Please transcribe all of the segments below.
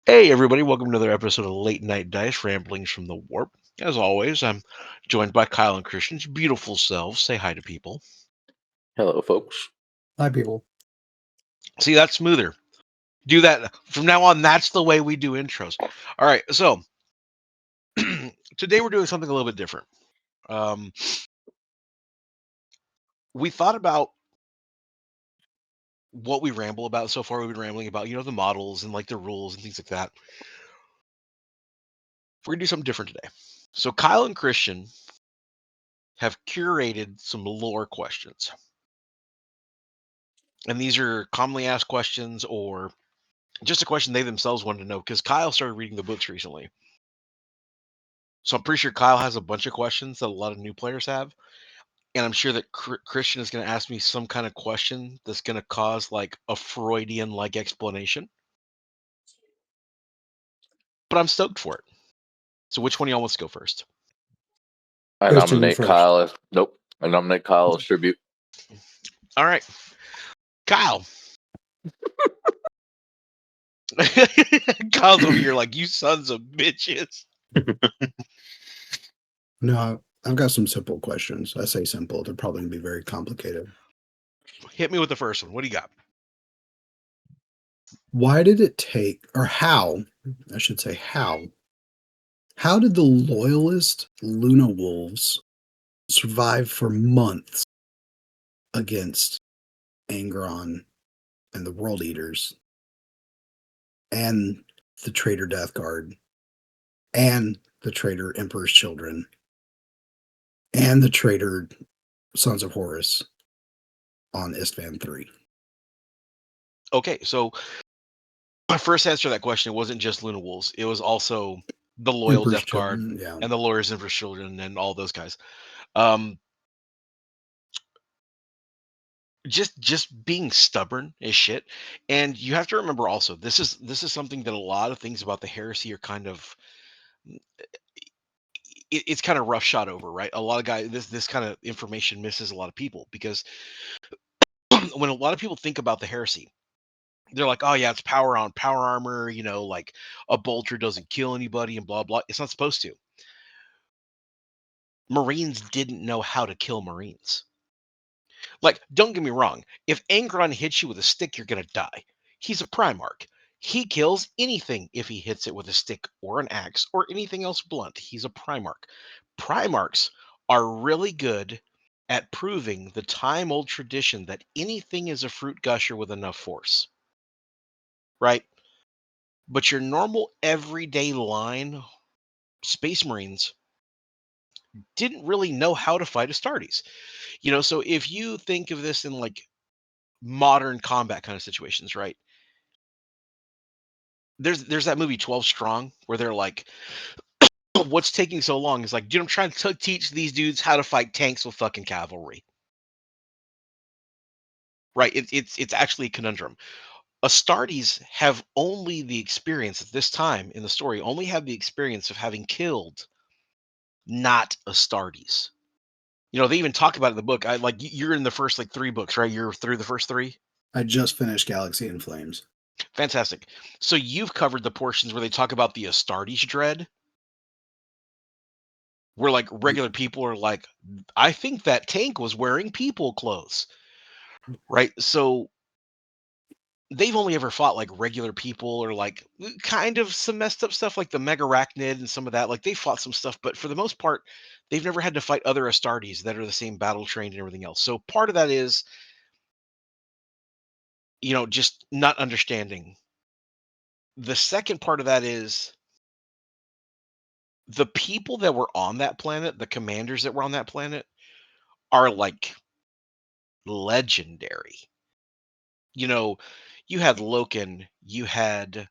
Hey, everybody, welcome to another episode of Late Night Dice Ramblings from the Warp. As always, I'm joined by Kyle and Christian's beautiful selves. Say hi to people. Hello, folks. Hi, people. See, that's smoother. Do that from now on. That's the way we do intros. All right, so today we're doing something a little bit different. Um, we thought about what we ramble about so far. We've been rambling about, the models and like the rules and things like that. We're going to do something different today. So, Kyle and Christian have curated some lore questions. And these are commonly asked questions or just a question they themselves wanted to know because Kyle started reading the books recently. So I'm pretty sure Kyle has a bunch of questions that a lot of new players have. And I'm sure that Christian is going to ask me some kind of question that's going to cause like a Freudian like explanation. But I'm stoked for it. So which one of y'all wants to go first? I Christian, you nominate first. Kyle as nope. I nominate Kyle as tribute. All right. Kyle. Kyle's over here like, you sons of bitches. No, I've got some simple questions. I say simple. They're probably going to be very complicated. Hit me with the first one. What do you got? Why did it take, or how, I should say how did the loyalist Luna Wolves survive for months against Angron and the World Eaters and the traitor Death Guard and the traitor Emperor's Children and the traitor Sons of Horus on Istvan 3? Okay, so my first answer to that question wasn't just Luna Wolves. It was also the loyal Emperor's Death Guard Children, yeah. and the lawyers and for children and all those guys. Um, just being stubborn as shit. And you have to remember also, this is something that a lot of things about the heresy are kind of it's kind of rough shot over, right? A lot of guys this kind of information misses a lot of people because when a lot of people think about the heresy, they're like, oh yeah, it's power on power armor, like a bolter doesn't kill anybody and blah blah. It's not supposed to. Marines didn't know how to kill Marines. Like, don't get me wrong. If Angron hits you with a stick, you're gonna die. He's a Primarch. He kills anything if he hits it with a stick or an axe or anything else blunt. He's a Primarch. Primarchs are really good at proving the time old tradition that anything is a fruit gusher with enough force. Right? But your normal everyday line Space Marines didn't really know how to fight Astartes. So if you think of this in like modern combat kind of situations, right? There's that movie 12 Strong where they're like, what's taking so long? It's like, dude, I'm trying to teach these dudes how to fight tanks with fucking cavalry. Right? It's actually a conundrum. Astartes have only the experience at this time in the story, only have the experience of having killed not Astartes. They even talk about it in the book. I like you're in the first like three books, right? You're through the first three. I just finished Galaxy in Flames. Fantastic. So you've covered the portions where they talk about the Astartes dread, where like regular people are like, I think that tank was wearing people clothes, right? So they've only ever fought like regular people or like kind of some messed up stuff like the Megarachnid and some of that. Like they fought some stuff, but for the most part, they've never had to fight other Astartes that are the same battle trained and everything else. So part of that is, just not understanding. The second part of that is the people that were on that planet, the commanders that were on that planet, are like legendary. You had Loken, you had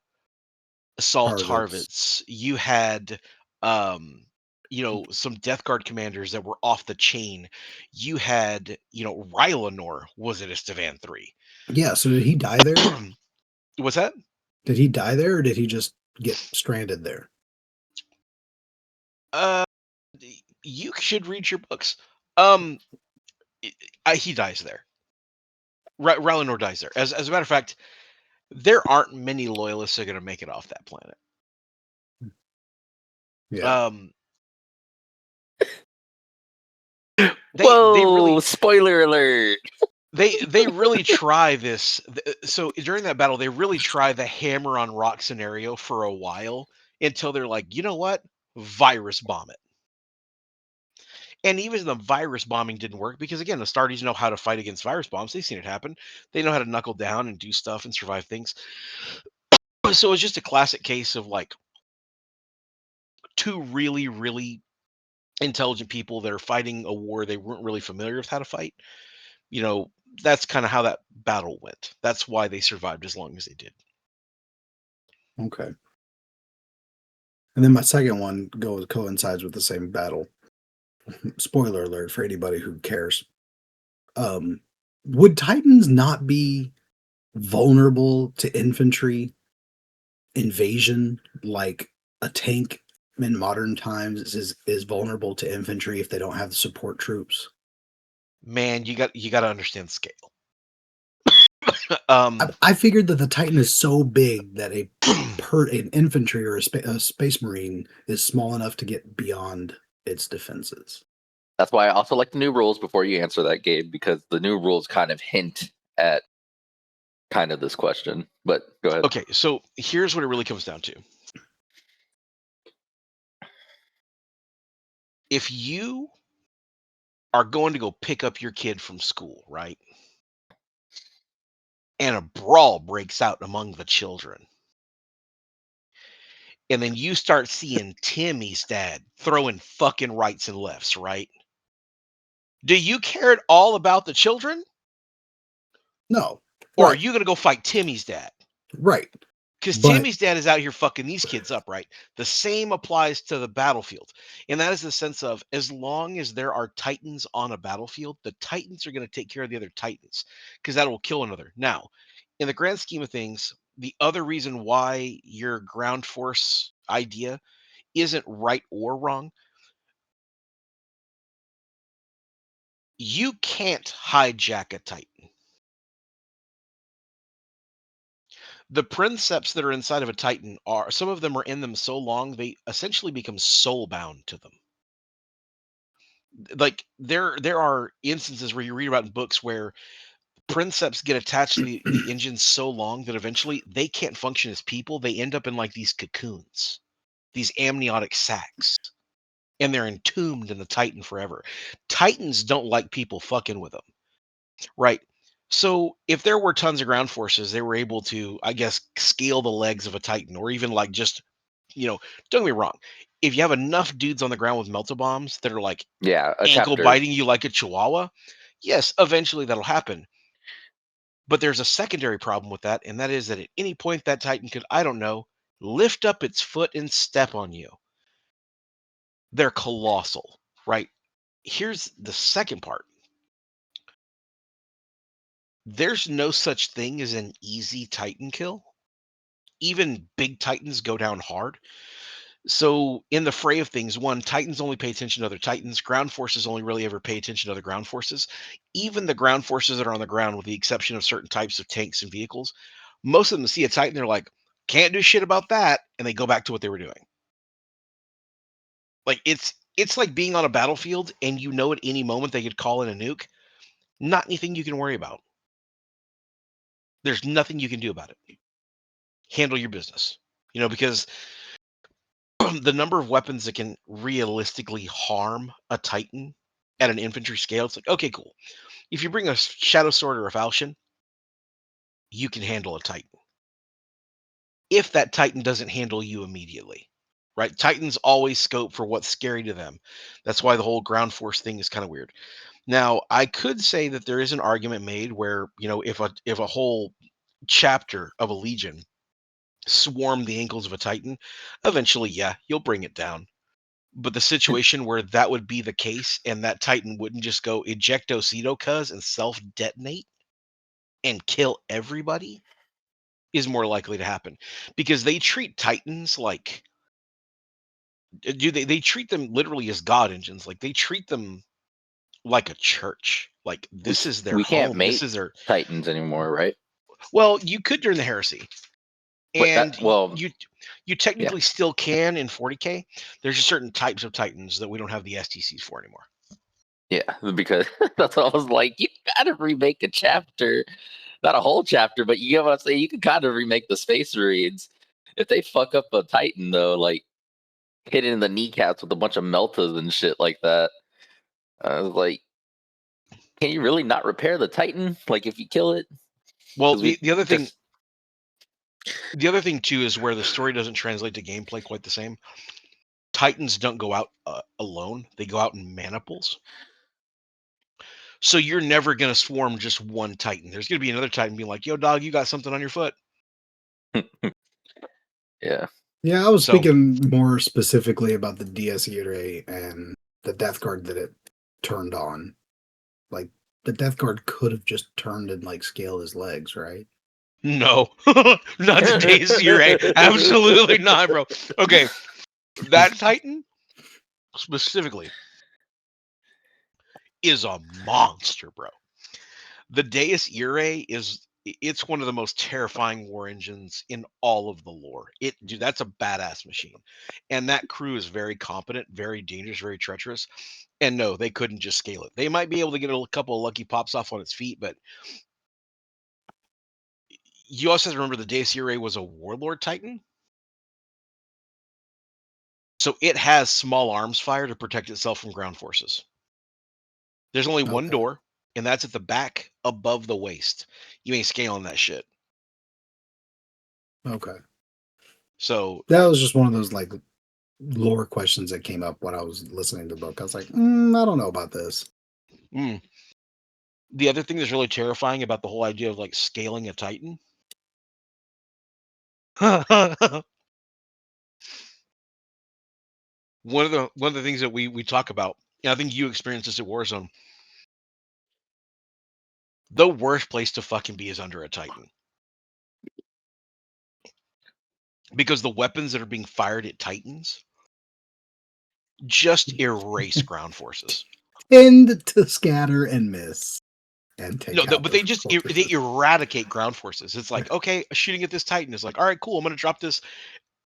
Assault Harvitz. Harvitz, you had some Death Guard commanders that were off the chain. You had, Rylanor was at Estevan 3. Yeah, so did he die there? What's that? Did he die there, or did he just get stranded there? Uh you should read your books. He dies there. Rylanor dies there. As a matter of fact, there aren't many loyalists that are going to make it off that planet. Yeah. Whoa! They really Spoiler alert! they really try this. So during that battle, they really try the hammer on rock scenario for a while until they're like, you know what, virus bomb it. And even the virus bombing didn't work because, again, the Astartes know how to fight against virus bombs. They've seen it happen. They know how to knuckle down and do stuff and survive things. So it's just a classic case of like two really, really intelligent people that are fighting a war they weren't really familiar with how to fight. You know, that's kind of how that battle went. That's why they survived as long as they did. Okay. And then my second one coincides with the same battle. Spoiler alert for anybody who cares. Would Titans not be vulnerable to infantry invasion like a tank in modern times is vulnerable to infantry if they don't have the support troops? Man, you got to understand scale. I figured that the Titan is so big that an infantry or a space marine is small enough to get beyond its defenses. That's why I also like the new rules before you answer that, Gabe, because the new rules kind of hint at kind of this question. But go ahead. Okay, so here's what it really comes down to. If you are going to go pick up your kid from school, right? And a brawl breaks out among the children. And then you start seeing Timmy's dad throwing fucking rights and lefts, right? Do you care at all about the children? No. Or are Right. you going to go fight Timmy's dad? Right. Because But Timmy's dad is out here fucking these kids up, right? The same applies to the battlefield. And that is the sense of as long as there are Titans on a battlefield, the Titans are going to take care of the other Titans because that will kill another. Now, in the grand scheme of things, the other reason why your ground force idea isn't right or wrong, you can't hijack a Titan. The princeps that are inside of a Titan are some of them are in them so long they essentially become soul bound to them. Like there are instances where you read about in books where princeps get attached to the engine so long that eventually they can't function as people. They end up in like these cocoons, these amniotic sacs, and they're entombed in the Titan forever. Titans don't like people fucking with them, right? So if there were tons of ground forces, they were able to, I guess, scale the legs of a Titan, or even like just, don't get me wrong. If you have enough dudes on the ground with melta bombs that are like Yeah, a ankle chapter. biting you like a chihuahua, yes, eventually that'll happen. But there's a secondary problem with that, and that is that at any point that Titan could, I don't know, lift up its foot and step on you. They're colossal, right? Here's the second part. There's no such thing as an easy Titan kill. Even big Titans go down hard. So in the fray of things, one, Titans only pay attention to other Titans. Ground forces only really ever pay attention to other ground forces. Even the ground forces that are on the ground, with the exception of certain types of tanks and vehicles, most of them see a Titan, they're like, can't do shit about that, and they go back to what they were doing. Like it's like being on a battlefield and you know at any moment they could call in a nuke. Not anything you can worry about. There's nothing you can do about it. Handle your business. Because the number of weapons that can realistically harm a Titan at an infantry scale, it's like, okay, cool. If you bring a Shadow Sword or a Falchion, you can handle a Titan. If that Titan doesn't handle you immediately, right? Titans always scope for what's scary to them. That's why the whole ground force thing is kind of weird. Now, I could say that there is an argument made where, if a whole chapter of a legion swarmed the ankles of a Titan, eventually, yeah, you'll bring it down. But the situation where that would be the case and that Titan wouldn't just go ejectocito cuz and self detonate and kill everybody is more likely to happen because they treat Titans like do they treat them literally as god engines. Like they treat them like a church. Like We this is their we can't home. This mate is their Titans anymore, right? Well, you could during the Heresy, But and you yeah, technically still can in 40K. There's just certain types of Titans that we don't have the STCs for anymore. yeah, because that's what I was like. You gotta remake a chapter, not a whole chapter, but you get what I'm saying. You can kind of remake the Space Marines. If they fuck up a Titan though, like hit it in the kneecaps with a bunch of meltas and shit like that, I was like, can you really not repair the Titan? Like if you kill it? Well, 'Cause we the other thing, just too, is where the story doesn't translate to gameplay quite the same. Titans don't go out alone; they go out in maniples. So you're never gonna swarm just one Titan. There's gonna be another Titan being like, "Yo, dog, you got something on your foot." yeah. Yeah, I was So speaking more specifically about the DS Irae and the Death Guard that it turned on. Like the Death Guard could have just turned and like scaled his legs, right? no, not today's year. Absolutely not, bro. Okay, that Titan specifically is a monster, bro. The Deus Irae it's one of the most terrifying war engines in all of the lore. Dude, that's a badass machine. And that crew is very competent, very dangerous, very treacherous. And no, they couldn't just scale it. They might be able to get a couple of lucky pops off on its feet, but you also have to remember the Deus Irae was a warlord titan. So it has small arms fire to protect itself from ground forces. There's only one Okay. door, and that's at the back above the waist. You ain't scaling that shit. Okay. So That was just one of those like lore questions that came up when I was listening to the book. I was like, I don't know about this. mm. The other thing that's really terrifying about the whole idea of like scaling a Titan. One of the things that we talk about, and I think you experienced this at Warzone. The worst place to fucking be is under a Titan. Because the weapons that are being fired at Titans just erase ground forces. Tend to scatter and miss and take No, out but the they fortresses. eradicate ground forces. It's like, okay, shooting at this Titan is like, all right, cool. I'm gonna drop this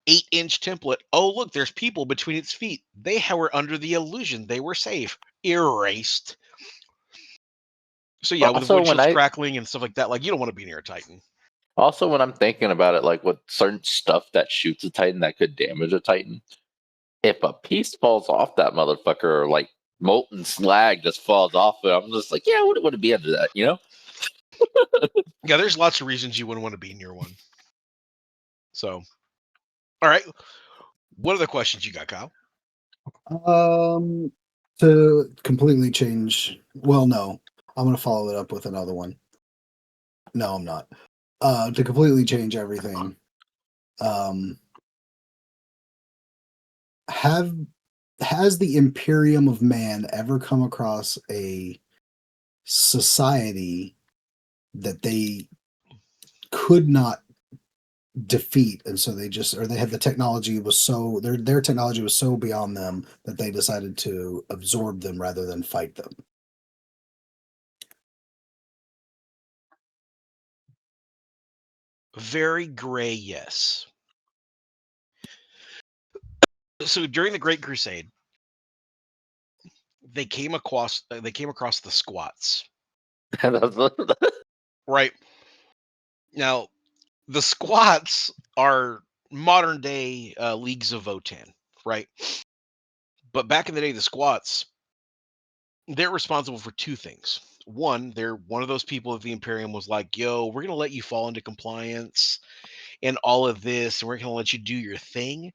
8-inch template. Oh, look, there's people between its feet. They were under the illusion they were safe. Erased. So yeah, But with also wood when shields I crackling and stuff like that, like you don't want to be near a Titan. also when I'm thinking about it, like with certain stuff that shoots a Titan that could damage a Titan, if a piece falls off that motherfucker or like molten slag just falls off it, I'm just like, yeah, I wouldn't want to be under that, you know? Yeah, there's lots of reasons you wouldn't want to be near one. So, all right. What other questions you got, Kyle? To completely change. Well, no, I'm gonna follow it up with another one. No, I'm not. To completely change everything. Um, have has the Imperium of Man ever come across a society that they could not defeat, and so they just, or they had the technology was so their technology was so beyond them that they decided to absorb them rather than fight them? Very gray, yes. So during the Great Crusade, they came across the squats. Right. Now, the squats are modern day leagues of Votan, right? But back in the day, the squats, they're responsible for two things. One, they're one of those people that the Imperium was like, yo, we're going to let you fall into compliance and all of this, and we're going to let you do your thing.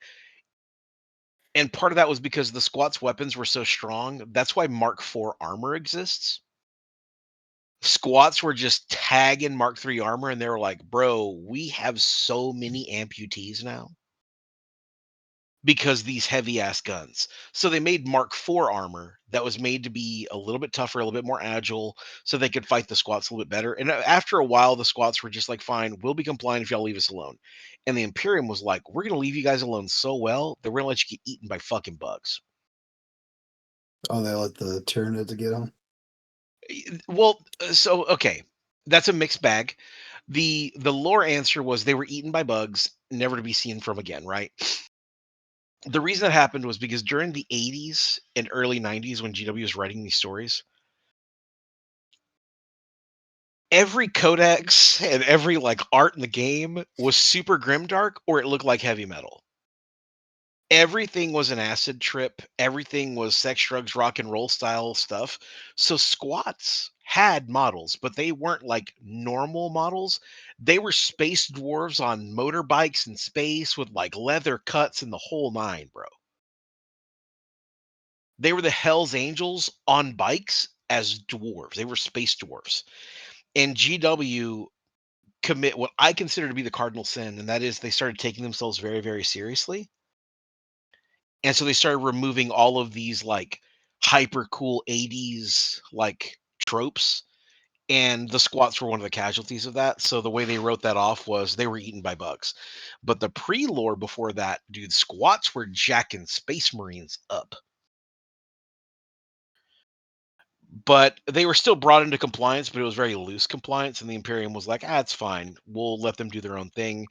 And part of that was because the squats' weapons were so strong. That's why Mark IV armor exists. Squats were just tagging Mark III armor, and they were like, bro, we have so many amputees now because these heavy ass guns. So they made Mark IV armor that was made to be a little bit tougher, a little bit more agile, so they could fight the squats a little bit better. And after a while, the squats were just like, fine, we'll be compliant if y'all leave us alone. And the Imperium was like, we're going to leave you guys alone so well that we're going to let you get eaten by fucking bugs. Oh, they let the Tyranids get them. Well, so okay, that's a mixed bag. The lore answer was they were eaten by bugs, never to be seen from again, right? The reason that happened was because during the 80s and early 90s when GW was writing these stories, every codex and every like art in the game was super grimdark or it looked like heavy metal. Everything was an acid trip. Everything was sex, drugs, rock and roll style stuff. So squats had models, but they weren't like normal models. They were space dwarves on motorbikes in space with like leather cuts and the whole nine, bro. They were the Hell's Angels on bikes as dwarves. They were space dwarves. And GW commit what I consider to be the cardinal sin, and that is they started taking themselves very, very seriously. And so they started removing all of these like hyper cool 80s like tropes. And the squats were one of the casualties of that. So the way they wrote that off was they were eaten by bugs. But the pre-lore before that, dude, squats were jacking Space Marines up. But they were still brought into compliance, but it was very loose compliance. And the Imperium was like, it's fine. We'll let them do their own thing.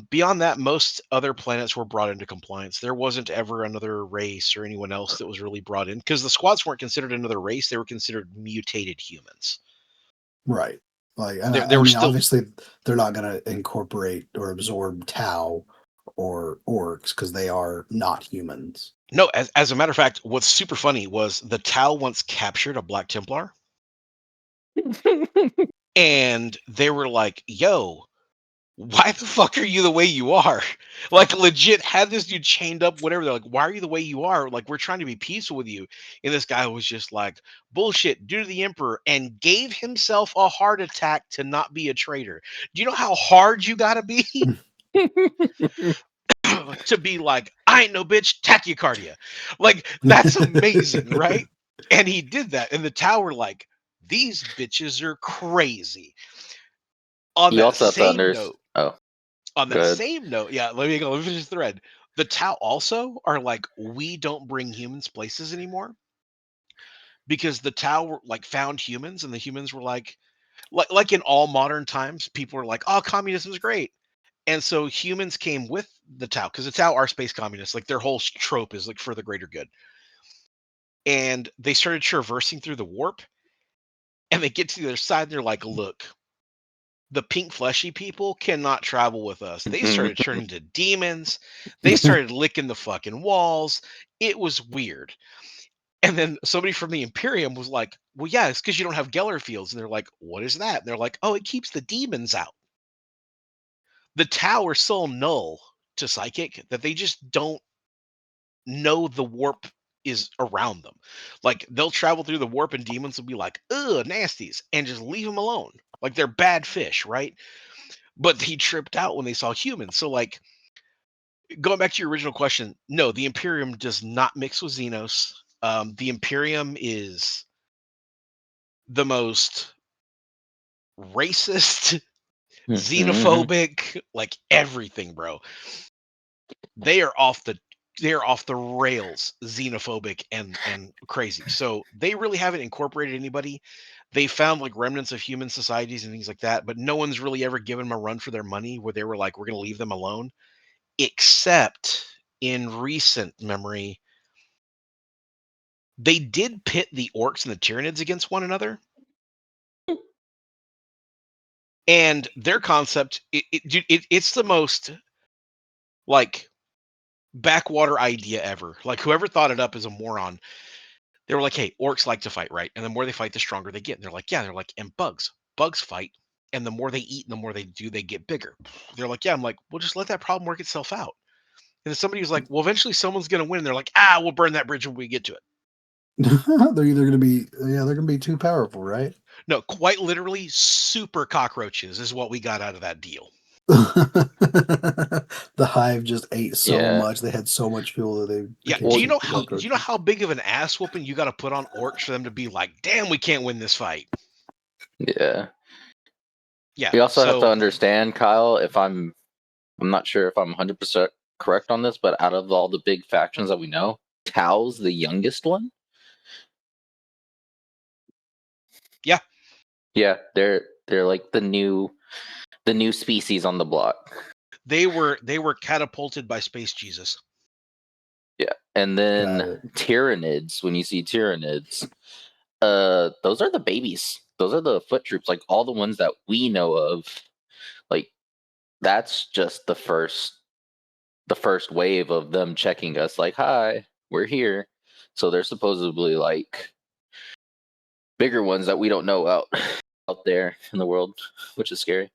Beyond that, most other planets were brought into compliance. There wasn't ever another race or anyone else that was really brought in because the squats weren't considered another race. They were considered mutated humans. Right. Like, and There I were mean, still obviously, they're not going to incorporate or absorb Tau or orcs because they are not humans. no. As a matter of fact, what's super funny was the Tau once captured a Black Templar, and they were like, "Yo, why the fuck are you the way you are?" Like legit had this dude chained up, whatever. They're like, why are you the way you are? Like, we're trying to be peaceful with you. And this guy was just like, bullshit, due to the emperor, and gave himself a heart attack to not be a traitor. Do you know how hard you gotta be to be like, I ain't no bitch, tachycardia? Like, that's amazing, right? And he did that. And the tower, like, these bitches are crazy. On You that also have to same understand. note, Oh, on that good. same note, yeah, let me go. Let me finish the thread. The Tau also are like, we don't bring humans places anymore because the Tau were, like found humans, and the humans were like in all modern times, people were like, oh, communism is great, and so humans came with the Tau because the Tau are space communists. Like their whole trope is like for the greater good, and they started traversing through the warp, and they get to the other side, and they're like, look. The pink fleshy people cannot travel with us. They started turning to demons. They started licking the fucking walls. It was weird. And then somebody from the Imperium was like, well, yeah, it's because you don't have Geller fields. And they're like, what is that? And they're like, oh, it keeps the demons out. The Tau are so null to psychic that they just don't know the warp is around them. Like they'll travel through the warp and demons will be like, ugh, nasties, and just leave them alone. Like they're bad fish, right? But they tripped out when they saw humans. So, like, going back to your original question, no, the Imperium does not mix with Xenos. The Imperium is the most racist, Mhm. xenophobic, like everything, bro. They are off the they're off the rails, xenophobic and crazy. So they really haven't incorporated anybody. They found like remnants of human societies and things like that, but no one's really ever given them a run for their money where they were like, we're going to leave them alone. Except in recent memory, they did pit the orcs and the Tyranids against one another. And their concept, it's the most like backwater idea ever. Like whoever thought it up is a moron. They were like, hey, orcs like to fight, right? And the more they fight, the stronger they get. And they're like, yeah, they're like, and bugs fight. And the more they eat and the more they do, they get bigger. They're like, yeah, I'm like, well, just let that problem work itself out. And then somebody was like, well, eventually someone's going to win. And they're like, we'll burn that bridge when we get to it. They're either going to be, they're going to be too powerful, right? No, quite literally, super cockroaches is what we got out of that deal. The hive just ate so Yeah. much; they had so much fuel that they Yeah, became Well, super do you know cockroaches. how big of an ass whooping you got to put on orcs for them to be like, damn, we can't win this fight? yeah. Yeah, We also have to so understand, Kyle. I'm not sure if I'm 100% correct on this, but out of all the big factions that we know, Tau's the youngest one. yeah, Yeah, they're They're like the new species on the block. They were catapulted by Space Jesus. Yeah, and Got then it. Tyranids. When you see Tyranids, those are the babies. Those are the foot troops, like all the ones that we know of. Like that's just the first wave of them checking us. Like, hi, we're here. So they're supposedly like bigger ones that we don't know out there in the world, which is scary.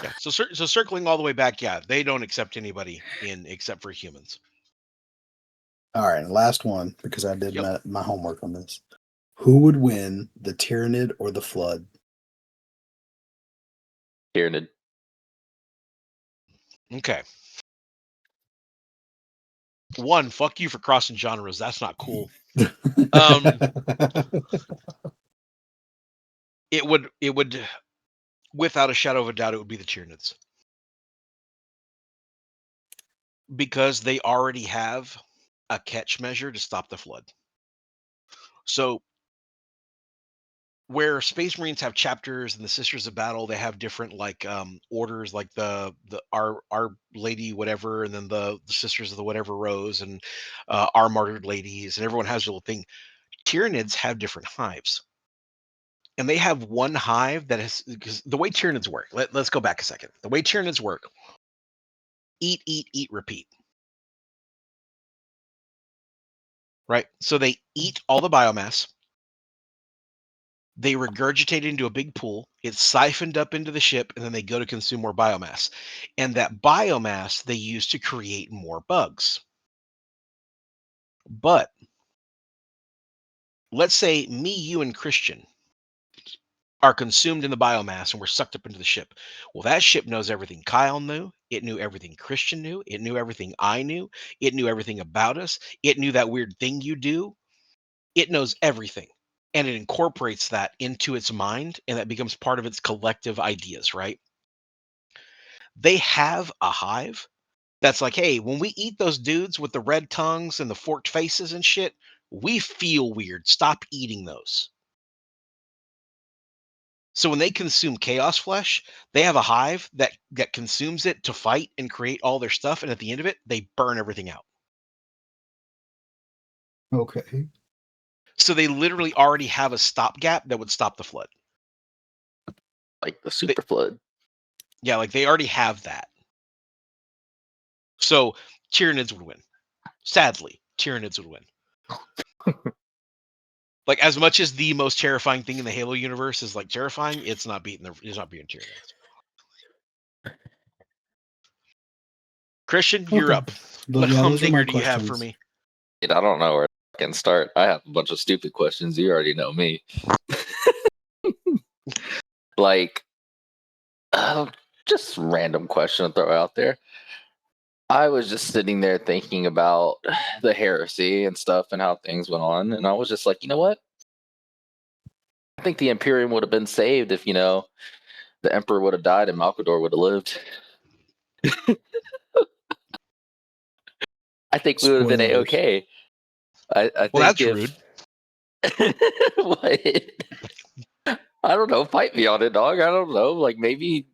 Yeah. So circling all the way back, yeah, they don't accept anybody in except for humans. All right, last one because I did Yep. my homework on this. Who would win, the Tyranid or the Flood? Tyranid. Okay. One, fuck you for crossing genres. That's not cool. It would, without a shadow of a doubt, it would be the Tyranids. Because they already have a catch measure to stop the flood. So where Space Marines have chapters and the Sisters of Battle, they have different like orders, like the our lady whatever, and then the Sisters of the whatever rose, and our martyred ladies, and everyone has a little thing. Tyranids have different hives. And they have one hive that is, because the way Tyranids work, let's go back a second. The way Tyranids work, eat, repeat. Right? So they eat all the biomass. They regurgitate it into a big pool. It's siphoned up into the ship, and then they go to consume more biomass. And that biomass they use to create more bugs. But let's say me, you, and Christian are consumed in the biomass and we're sucked up into the ship. Well, that ship knows everything Kyle knew. It knew everything Christian knew. It knew everything I knew. It knew everything about us. It knew that weird thing you do. It knows everything. And it incorporates that into its mind, and that becomes part of its collective ideas, right? They have a hive that's like, hey, when we eat those dudes with the red tongues and the forked faces and shit, we feel weird. Stop eating those. So when they consume chaos flesh, they have a hive that consumes it to fight and create all their stuff, and at the end of it, they burn everything out. Okay. So they literally already have a stopgap that would stop the flood. Like the They, super flood. yeah, like they already have that. So Tyranids would win. Sadly, Tyranids would win. Like as much as the most terrifying thing in the Halo universe is like terrifying, it's not beating Tyranids. Christian, you're Okay. up. What Yeah, those are my humdinger do you have for questions. me? I don't know where I can start. I have a bunch of stupid questions. You already know me. Like, just random question to throw out there. I was just sitting there thinking about the heresy and stuff and how things went on, and I was just like, you know what? I think the Imperium would have been saved if, the Emperor would have died and Malkador would have lived. I think we would have been Spoilers. A-okay. I Well, think that's if rude. what? I don't know, fight me on it, dog. I don't know. Like maybe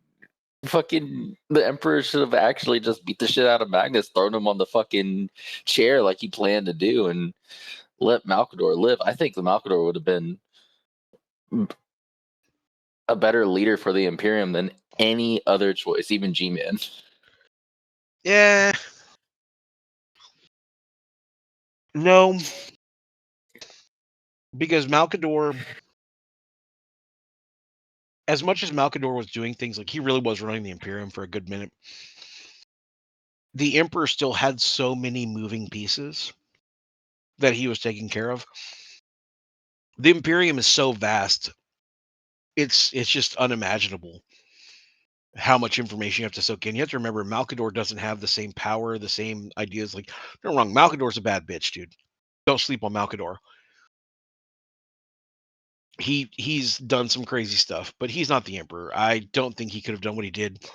fucking the Emperor should have actually just beat the shit out of Magnus, thrown him on the fucking chair like he planned to do, and let Malkador live. I think the Malkador would have been a better leader for the Imperium than any other choice, even G-Man. Yeah. No, because Malkador, as much as Malkador was doing things, like he really was running the Imperium for a good minute, the Emperor still had so many moving pieces that he was taking care of. The Imperium is so vast, it's just unimaginable how much information you have to soak in. You have to remember Malkador doesn't have the same power, the same ideas. Like, don't wrong, Malkador's a bad bitch, dude. Don't sleep on Malkador. He's done some crazy stuff, but he's not the Emperor. I don't think he could have done what he did.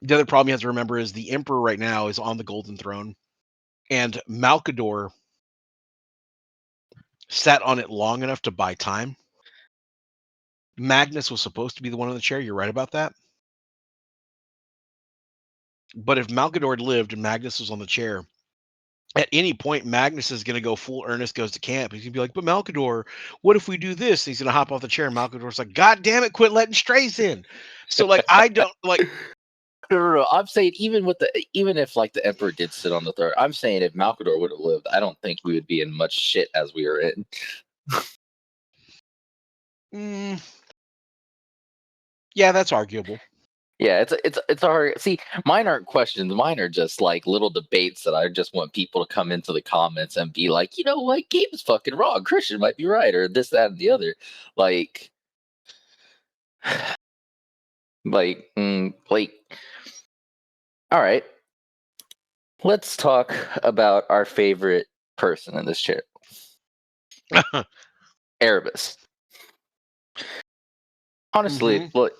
The other problem you have to remember is the Emperor right now is on the Golden Throne, and Malkador sat on it long enough to buy time. Magnus was supposed to be the one in the chair. You're right about that. But if Malkador had lived and Magnus was on the chair, at any point, Magnus is going to go full earnest, goes to camp. He's going to be like, but Malkador, what if we do this? And he's going to hop off the chair. And Malkador's like, God damn it, quit letting strays in. So, like, I don't like. No. I'm saying even if like the Emperor did sit on the throne, I'm saying if Malkador would have lived, I don't think we would be in much shit as we are in. Yeah, that's arguable. Yeah, it's hard. See, mine aren't questions. Mine are just like little debates that I just want people to come into the comments and be like, you know what, Gabe's fucking wrong. Christian might be right, or this, that, and the other. Like, like, all right. Let's talk about our favorite person in this chair, Erebus. Honestly, look,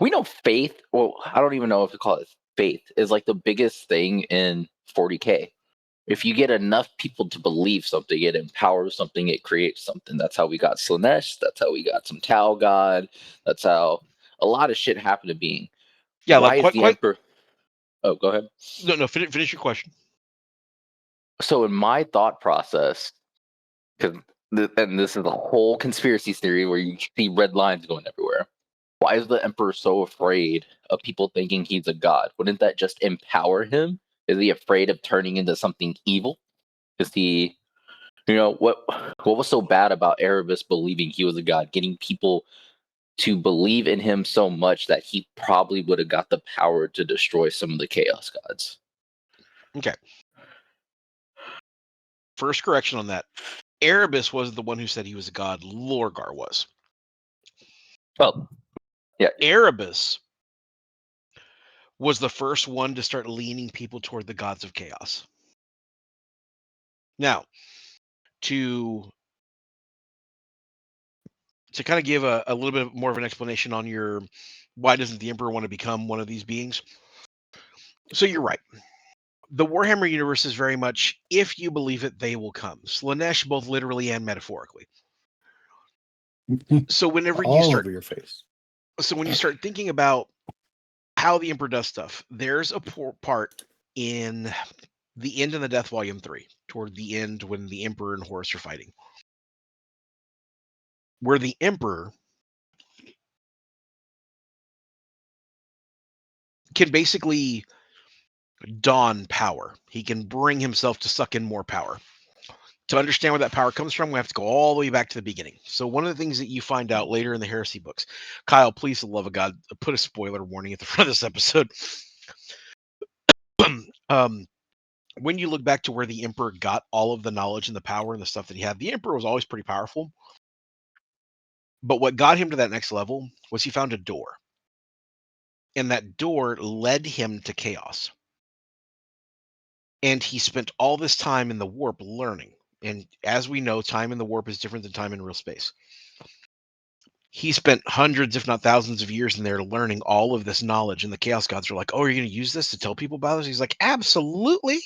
we know faith. Well, I don't even know if to call it faith is like the biggest thing in 40K. If you get enough people to believe something, it empowers something, it creates something. That's how we got Slanesh. That's how we got some Tau God. That's how a lot of shit happened to being. Yeah, Why like is the Emperor? Oh, go ahead. No, finish your question. So in my thought process, and this is a whole conspiracy theory where you see red lines going everywhere. Why is the Emperor so afraid of people thinking he's a god? Wouldn't that just empower him? Is he afraid of turning into something evil? Is he, what was so bad about Erebus believing he was a god, getting people to believe in him so much that he probably would have got the power to destroy some of the Chaos Gods? Okay. First correction on that. Erebus was the one who said he was a god. Lorgar was. Well, yeah. Erebus was the first one to start leaning people toward the gods of chaos. Now, to kind of give a little bit more of an explanation on your why doesn't the Emperor want to become one of these beings? So you're right. The Warhammer universe is very much, if you believe it, they will come. Slanesh, both literally and metaphorically. So whenever you all start over your face. So when you start thinking about how the Emperor does stuff, there's a part in the end of the Death Volume 3, toward the end when the Emperor and Horus are fighting, where the Emperor can basically don power. He can bring himself to suck in more power. To understand where that power comes from, we have to go all the way back to the beginning. So one of the things that you find out later in the heresy books, Kyle, please, for the love of God, put a spoiler warning at the front of this episode. When you look back to where the Emperor got all of the knowledge and the power and the stuff that he had, the Emperor was always pretty powerful. But what got him to that next level was he found a door. And that door led him to chaos. And he spent all this time in the warp learning. And as we know, time in the warp is different than time in real space. He spent hundreds, if not thousands of years in there learning all of this knowledge. And the Chaos Gods are like, oh, are you going to use this to tell people about this? He's like, absolutely.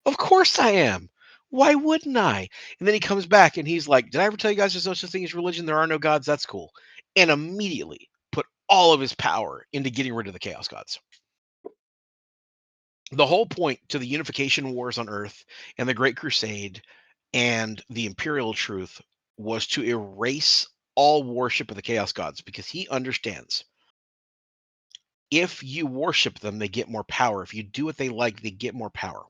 Of course I am. Why wouldn't I? And then he comes back and he's like, did I ever tell you guys there's no such thing as religion? There are no gods. That's cool. And immediately put all of his power into getting rid of the Chaos Gods. The whole point to the unification wars on Earth and the Great Crusade and the Imperial Truth was to erase all worship of the Chaos Gods, because he understands if you worship them, they get more power. If you do what they like, they get more power.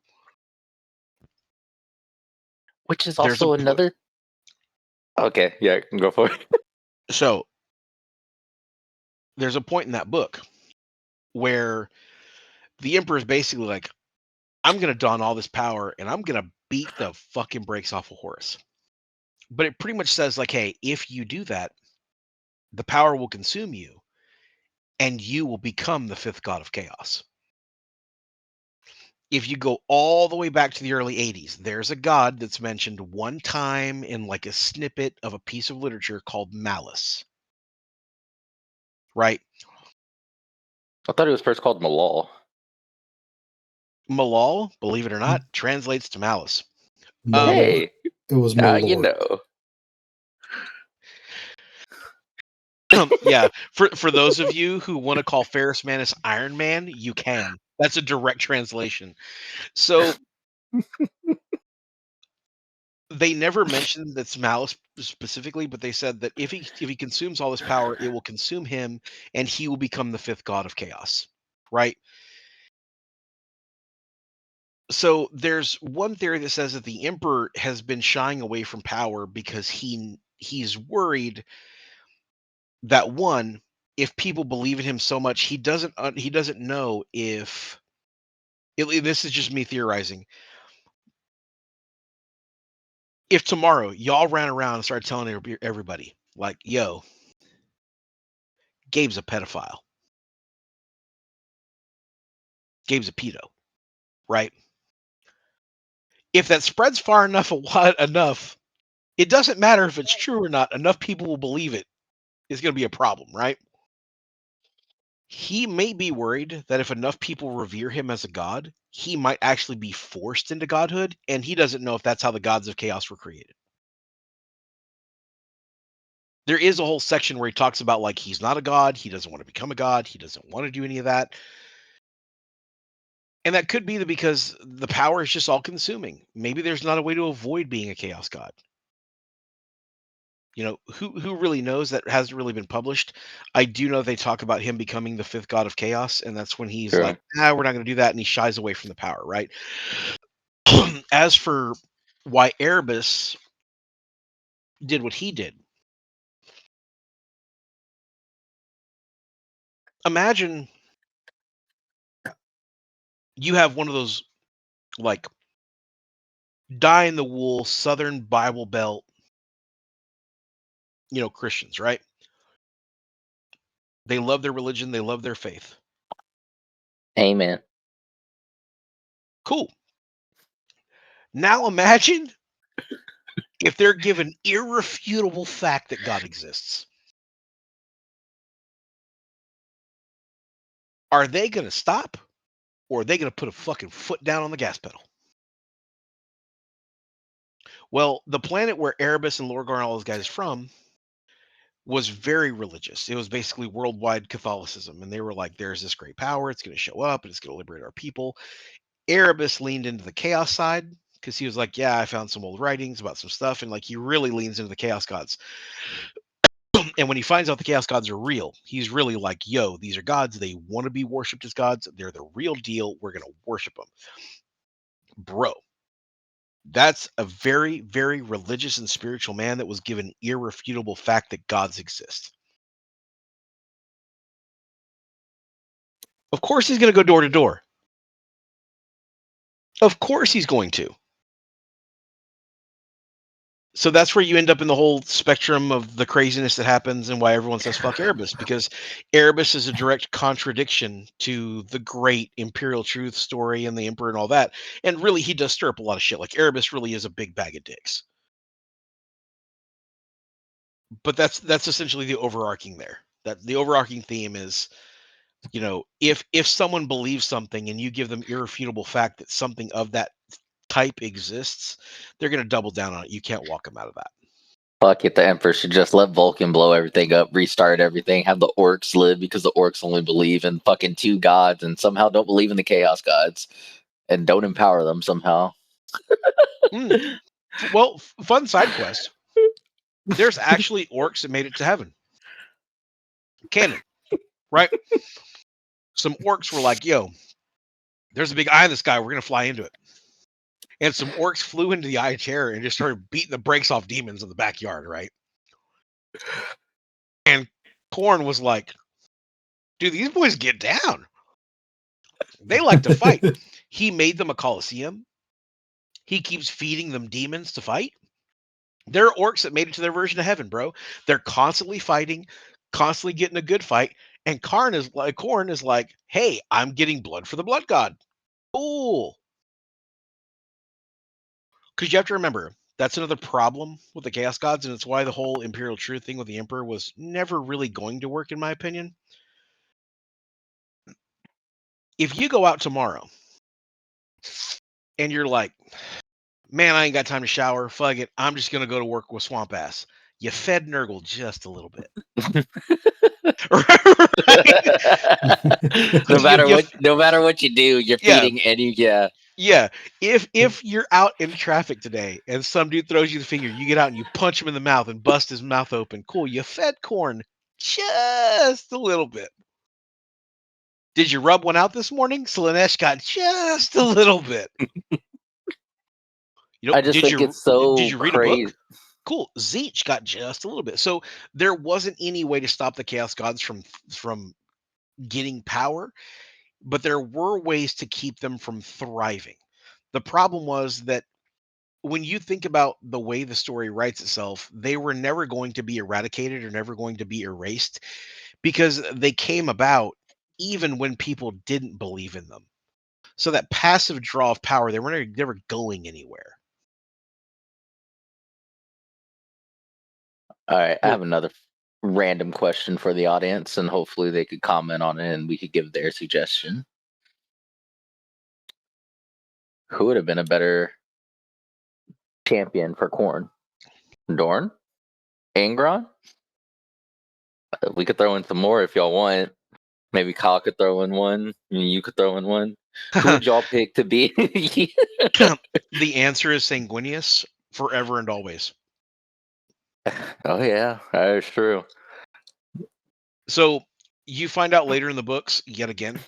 Which is also another. Okay, yeah, go for it. So there's a point in that book where the Emperor is basically like, I'm going to don all this power and I'm going to beat the fucking brakes off of Horus. But it pretty much says like, hey, if you do that, the power will consume you and you will become the fifth god of chaos. If you go all the way back to the early 80s, there's a god that's mentioned one time in like a snippet of a piece of literature called Malice. Right? I thought it was first called Malal. Malal, believe it or not, translates to malice. Hey, It was now Malort. you know. Yeah, for those of you who want to call Ferris Manus Iron Man, you can. That's a direct translation. So they never mentioned that's malice specifically, but they said that if he consumes all this power, it will consume him, and he will become the fifth god of chaos. Right? So there's one theory that says that the emperor has been shying away from power because he's worried that one, if people believe in him so much, he doesn't know if this is just me theorizing. If tomorrow y'all ran around and started telling everybody like, "Yo, Gabe's a pedophile. Gabe's a pedo," right? If that spreads far enough, enough, it doesn't matter if it's true or not. Enough people will believe it. It's going to be a problem, right? He may be worried that if enough people revere him as a god, he might actually be forced into godhood, and he doesn't know if that's how the gods of chaos were created. There is a whole section where he talks about like he's not a god, he doesn't want to become a god, he doesn't want to do any of that. And that could be because the power is just all consuming. Maybe there's not a way to avoid being a chaos god. Who really knows? That hasn't really been published. I do know they talk about him becoming the fifth god of chaos, and that's when he's like, Sure. we're not going to do that, and he shies away from the power, right? As for why Erebus did what he did, imagine you have one of those like die in the wool Southern Bible Belt, Christians, right? They love their religion, they love their faith. Amen. Cool. Now imagine if they're given irrefutable fact that God exists. Are they going to stop, or are they going to put a fucking foot down on the gas pedal? Well, the planet where Erebus and Lorgar and all those guys from was very religious. It was basically worldwide Catholicism. And they were like, there's this great power. It's going to show up and it's going to liberate our people. Erebus leaned into the chaos side because he was like, yeah, I found some old writings about some stuff. And like, he really leans into the chaos gods. And when he finds out the chaos gods are real, he's really like, yo, these are gods. They want to be worshipped as gods. They're the real deal. We're going to worship them. Bro, that's a very, very religious and spiritual man that was given irrefutable fact that gods exist. Of course he's going to go door to door. Of course he's going to. So that's where you end up in the whole spectrum of the craziness that happens and why everyone says fuck Erebus, because Erebus is a direct contradiction to the great imperial truth story and the emperor and all that. And really, he does stir up a lot of shit. Like, Erebus really is a big bag of dicks. But that's essentially the overarching there. That the overarching theme is, if someone believes something and you give them irrefutable fact that something of that type exists, they're going to double down on it. You can't walk them out of that. Fuck it, the Emperor should just let Vulcan blow everything up, restart everything, have the orcs live because the orcs only believe in fucking two gods and somehow don't believe in the chaos gods and don't empower them somehow. Well, fun side quest. There's actually orcs that made it to heaven. Canon, right? Some orcs were like, yo, there's a big eye in the sky. We're going to fly into it. And some orcs flew into the eye of terror and just started beating the brakes off demons in the backyard, right? And Korn was like, dude, these boys get down. They like to fight. He made them a coliseum. He keeps feeding them demons to fight. There are orcs that made it to their version of heaven, bro. They're constantly fighting, constantly getting a good fight. And Korn is like, hey, I'm getting blood for the blood god. Cool. Because you have to remember, that's another problem with the chaos gods, and it's why the whole imperial truth thing with the emperor was never really going to work, in my opinion. If you go out tomorrow and you're like, man, I ain't got time to shower, fuck it, I'm just gonna go to work with swamp ass. You fed Nurgle just a little bit. Right? No You, matter you, what you do, you're yeah, feeding any. Yeah. yeah. If you're out in traffic today and some dude throws you the finger, you get out and you punch him in the mouth and bust his mouth open. Cool, you fed corn just a little bit. Did you rub one out this morning? Slanesh got just a little bit. I just think it's Did so you read a book? crazy. Cool. Zeech got just a little bit. So there wasn't any way to stop the Chaos Gods from getting power, but there were ways to keep them from thriving. The problem was that when you think about the way the story writes itself, they were never going to be eradicated or never going to be erased because they came about even when people didn't believe in them. So that passive draw of power, they were never going anywhere. All right, I Well, have another random question for the audience, and hopefully they could comment on it and we could give their suggestion. Who would have been a better champion for Corn? Dorn? Angron? We could throw in some more if y'all want. Maybe Kyle could throw in one. You could throw in one. Who would y'all pick to be? the answer is Sanguinius forever and always. Oh yeah, that is true. So you find out later in the books, yet again,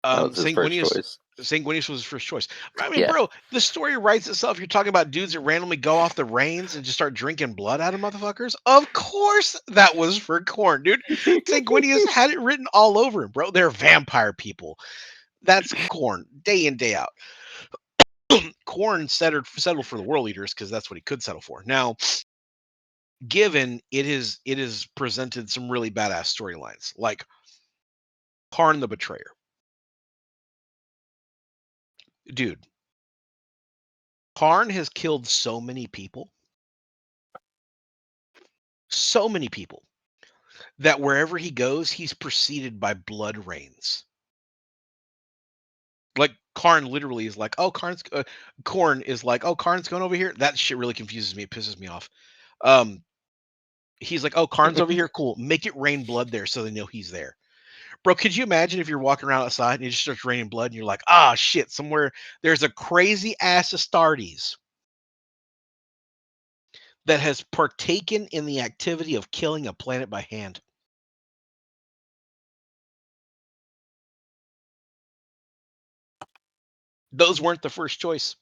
That was his first Sanguinius choice. Sanguinius was his first choice. I mean, Yeah. bro, the story writes itself. You're talking about dudes that randomly go off the reins and just start drinking blood out of motherfuckers. Of course, that was for Corn, dude. Sanguinius had it written all over him, bro. They're vampire people. That's Corn, day in day out. Corn settled for the World Eaters because that's what he could settle for. Now, given it is presented some really badass storylines, like Karn the Betrayer. Dude, Karn has killed so many people, that wherever he goes, he's preceded by blood rains. Like Karn literally is like, oh, Corn is like, oh, Karn's going over here. That shit really confuses me. It pisses me off. Um, he's like, oh, Karn's over here. Cool. Make it rain blood there so they know he's there. Bro, could you imagine if you're walking around outside and it just starts raining blood and you're like, ah, shit, somewhere there's a crazy ass Astartes that has partaken in the activity of killing a planet by hand. Those weren't the first choice.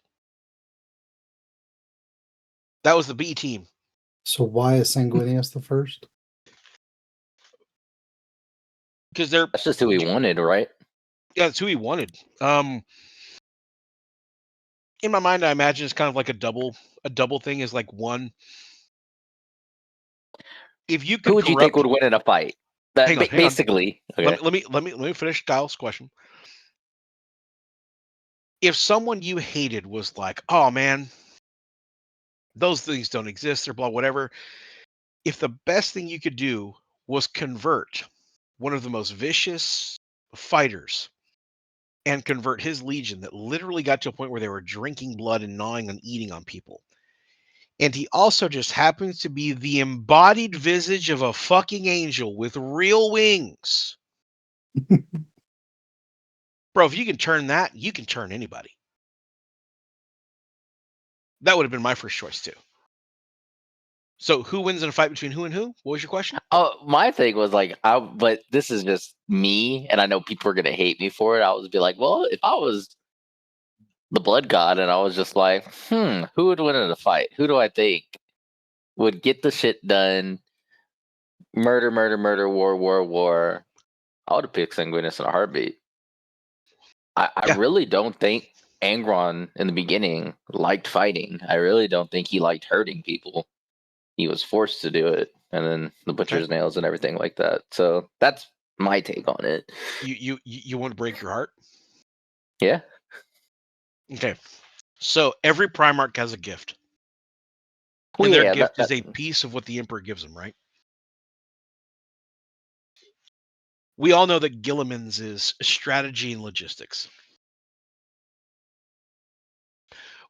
That was the B team. So why is Sanguinius the first? Because they're That's just who he wanted, right? yeah, that's who he wanted. In my mind, I imagine it's kind of like a double thing is like one. If you Who could would you think corrupt, would win in a fight? That hang on. basically. Okay. Let me finish Kyle's question. If someone you hated was like, oh man, those things don't exist, or blah, whatever. If the best thing you could do was convert one of the most vicious fighters and convert his legion that literally got to a point where they were drinking blood and gnawing and eating on people. And he also just happens to be the embodied visage of a fucking angel with real wings. Bro, if you can turn that, you can turn anybody. That would have been my first choice too. So who wins in a fight between who and who? What was your question? Oh, my thing was like, but this is just me, and I know people are gonna hate me for it. I would be like, well, if I was the blood god, and I was just like, who would win in a fight? Who do I think would get the shit done? Murder, murder, murder, war, war, war. I would have picked Sanguinus in a heartbeat. I Yeah. really don't think Angron in the beginning liked fighting. I really don't think he liked hurting people. He was forced to do it, and then the Okay. butcher's nails and everything like that. So that's my take on it. You want to break your heart? Yeah. Okay. So every Primarch has a gift. Well, And their yeah, gift is a piece of what the Emperor gives them, right? We all know that Gilliman's is strategy and logistics.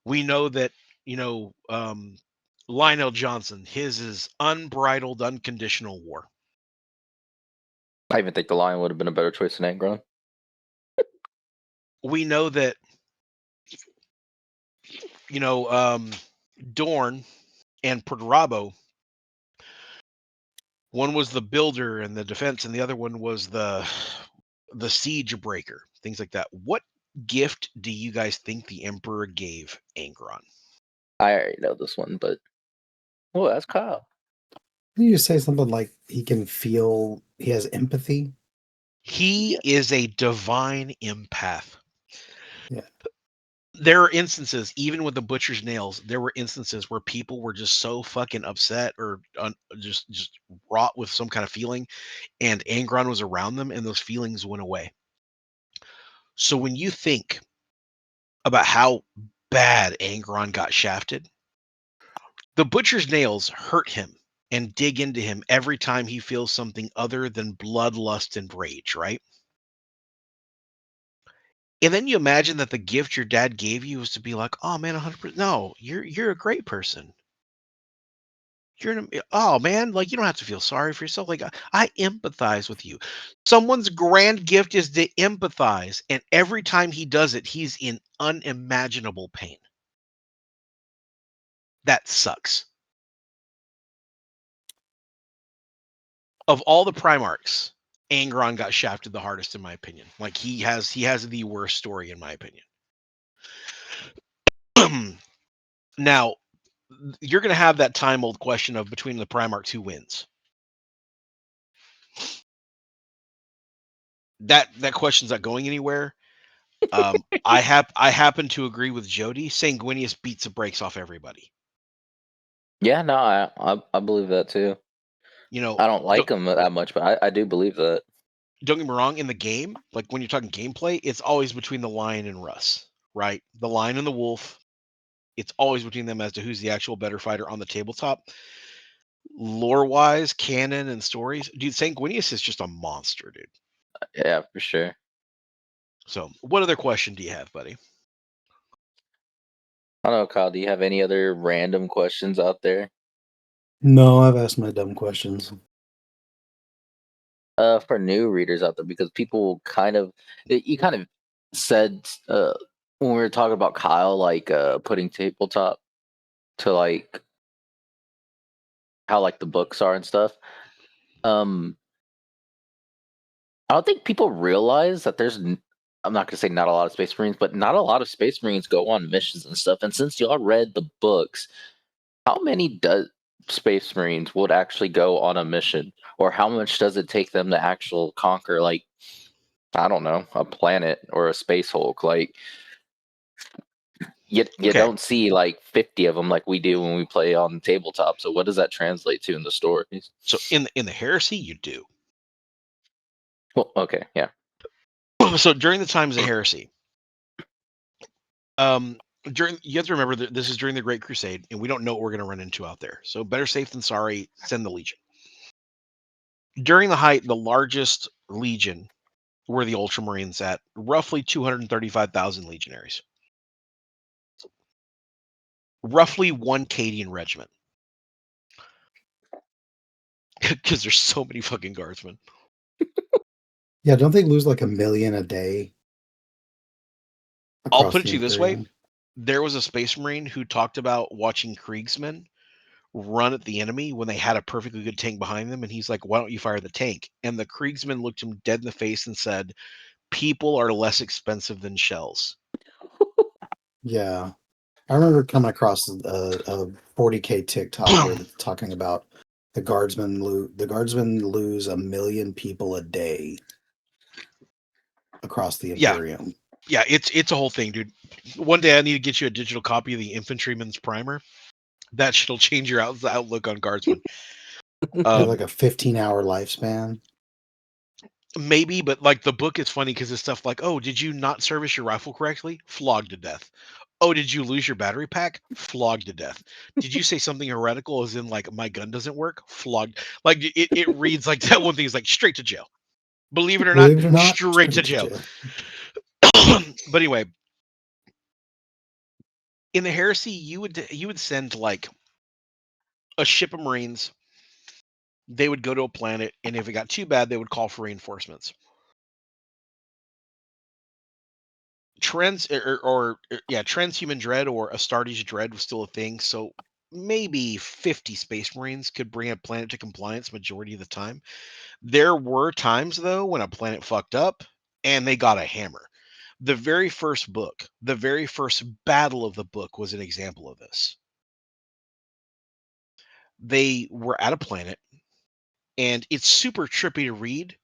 We know that, Lionel Johnson, his is unbridled, unconditional war. I even think the lion would have been a better choice than Angron. We know that, Dorn and Perturabo, one was the builder and the defense, and the other one was the siege breaker, things like that. What gift do you guys think the Emperor gave Angron? I already know this one, but that's Kyle. Didn't you say something like he can feel, he has empathy? He is a divine empath. Yeah. There are instances, even with the butcher's nails, there were instances where people were just so fucking upset or just wrought with some kind of feeling, and Angron was around them, and those feelings went away. So when you think about how bad Angron got shafted, the butcher's nails hurt him and dig into him every time he feels something other than bloodlust and rage, right? And then you imagine that the gift your dad gave you was to be like, "Oh man, 100%. No, you're a great person. Oh man, like you don't have to feel sorry for yourself. Like I empathize with you." Someone's grand gift is to empathize, and every time he does it, he's in unimaginable pain. That sucks. Of all the Primarchs, Angron got shafted the hardest, in my opinion. Like he has the worst story, in my opinion. Now, you're going to have that time old question of between the Primarchs, who wins. That question's not going anywhere. I happen to agree with Jody. Sanguinius beats the brakes off everybody. Yeah, no, I believe that too. I don't like him that much, but I do believe that. Don't get me wrong. In the game, like when you're talking gameplay, it's always between the lion and Russ, right? The lion and the wolf. It's always between them as to who's the actual better fighter on the tabletop. Lore-wise, canon and stories, dude, Sanguinius is just a monster, dude. Yeah, for sure. So, what other question do you have, buddy? I don't know, Kyle. Do you have any other random questions out there? No, I've asked my dumb questions. For new readers out there, because people you kind of said when we were talking about Kyle, like putting tabletop to like how like the books are and stuff. I don't think people realize that I'm not gonna say not a lot of Space Marines, but not a lot of Space Marines go on missions and stuff. And since y'all read the books, how many does Space Marines would actually go on a mission, or how much does it take them to actually conquer, like, I don't know, a planet or a space Hulk? Like, you Okay. don't see like 50 of them like we do when we play on tabletop. So what does that translate to in the stories? So in the Heresy, you do. Well, okay, yeah. So during the times of Heresy, you have to remember that this is during the Great Crusade, and we don't know what we're going to run into out there. So better safe than sorry. Send the Legion. During the height, the largest legion were the Ultramarines at roughly 235,000 legionaries. Roughly one Cadian regiment. Because there's so many fucking guardsmen. Yeah, don't they lose like 1 million a day? I'll put it to you this way. There was a Space Marine who talked about watching Kriegsmen run at the enemy when they had a perfectly good tank behind them, and he's like, "Why don't you fire the tank?" And the Kriegsman looked him dead in the face and said, "People are less expensive than shells." Yeah. I remember coming across a 40K TikTok where they're talking about the guardsmen lose 1 million people a day across the Imperium. Yeah, it's a whole thing, dude. One day I need to get you a digital copy of the Infantryman's Primer. That shit'll change your outlook on guardsmen. Like a 15-hour lifespan. Maybe, but like the book is funny because it's stuff like, "Oh, did you not service your rifle correctly? Flogged to death. Oh, did you lose your battery pack? Flogged to death. Did you say something heretical as in like my gun doesn't work? Flogged." Like it reads like that one thing is like straight to jail. Believe it or not, straight to jail. But anyway, in the Heresy, you would send like a ship of Marines They would go to a planet, and if it got too bad, they would call for reinforcements. Transhuman dread or Astartes dread was still a thing. So maybe 50 Space Marines could bring a planet to compliance majority of the time. There were times though when a planet fucked up and they got a hammer. The very first book, the very first battle of the book was an example of this. They were at a planet, and it's super trippy to read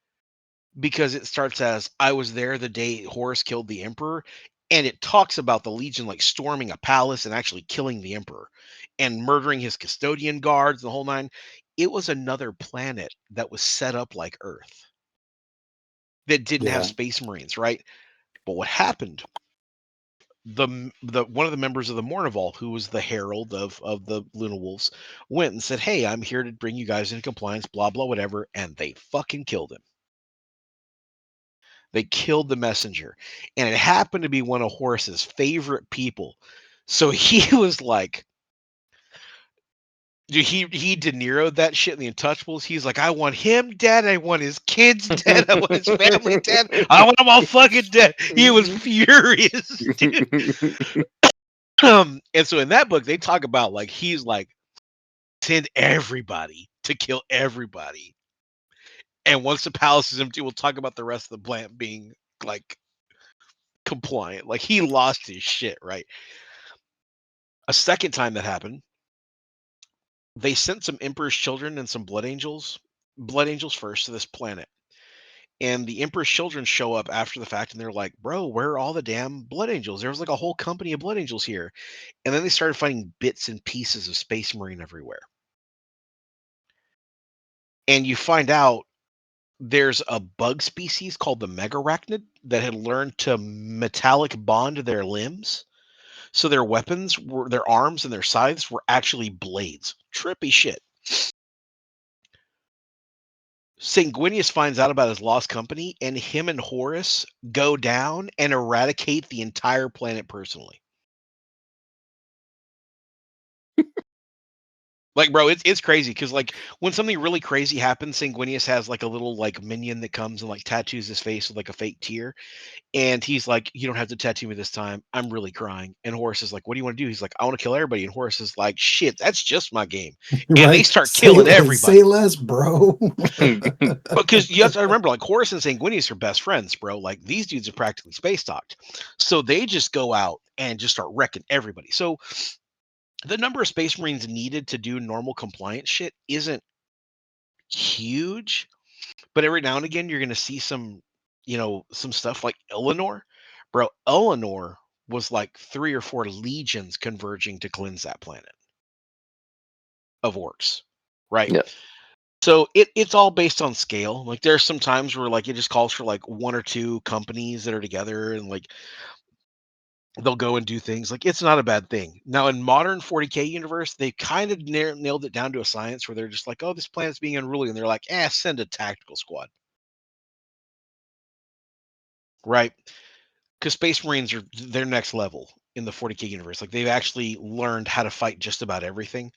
because it starts as I was there the day Horus killed the emperor, and it talks about the legion like storming a palace and actually killing the emperor and murdering his custodian guards, the whole nine. It was another planet that was set up like Earth that didn't have Yeah. space marines, right? But what happened, the one of the members of the Mournival, who was the herald of the Luna Wolves, went and said, "Hey, I'm here to bring you guys into compliance, blah blah whatever," and they fucking killed him. They killed the messenger, and it happened to be one of Horus's favorite people. So he was like, dude, he De Niro that shit in the Untouchables. He's like, I want him dead. I want his kids dead. I want his family dead. I want them all fucking dead. He was furious, dude. And so in that book, they talk about like he's like send everybody to kill everybody, and once the palace is empty, we'll talk about the rest of the plant being like compliant. Like he lost his shit, right? A second time that happened, they sent some Emperor's children and some blood angels first to this planet. And the Emperor's children show up after the fact and they're like, bro, where are all the damn blood angels? There was like a whole company of blood angels here. And then they started finding bits and pieces of Space Marine everywhere. And you find out there's a bug species called the Megarachnid that had learned to metallic bond their limbs. So their weapons were their arms and their scythes were actually blades. Trippy shit. Sanguinius finds out about his lost company, and him and Horus go down and eradicate the entire planet personally. Like, bro, it's crazy because like when something really crazy happens, Sanguinius has like a little like minion that comes and like tattoos his face with like a fake tear, and he's like, "You don't have to tattoo me this time. I'm really crying." And Horus is like, "What do you want to do?" He's like, "I want to kill everybody." And Horus is like, "Shit, that's just my game." And they Right? start killing Say everybody. less, bro. Because you have to remember, like Horus and Sanguinius are best friends, bro. Like these dudes are practically space docked, so they just go out and just start wrecking everybody. So the number of Space Marines needed to do normal compliance shit isn't huge, but every now and again you're going to see some, some stuff like Eleanor, bro. Eleanor was like 3 or 4 legions converging to cleanse that planet of orcs, right? Yeah. So it's all based on scale. Like there's some times where like it just calls for like 1 or 2 companies that are together and like they'll go and do things. Like it's not a bad thing. Now in modern 40K universe, they kind of nailed it down to a science where they're just like, oh, this planet's being unruly, and they're like, send a tactical squad, right? Because Space Marines are their next level in the 40K universe. Like they've actually learned how to fight just about everything.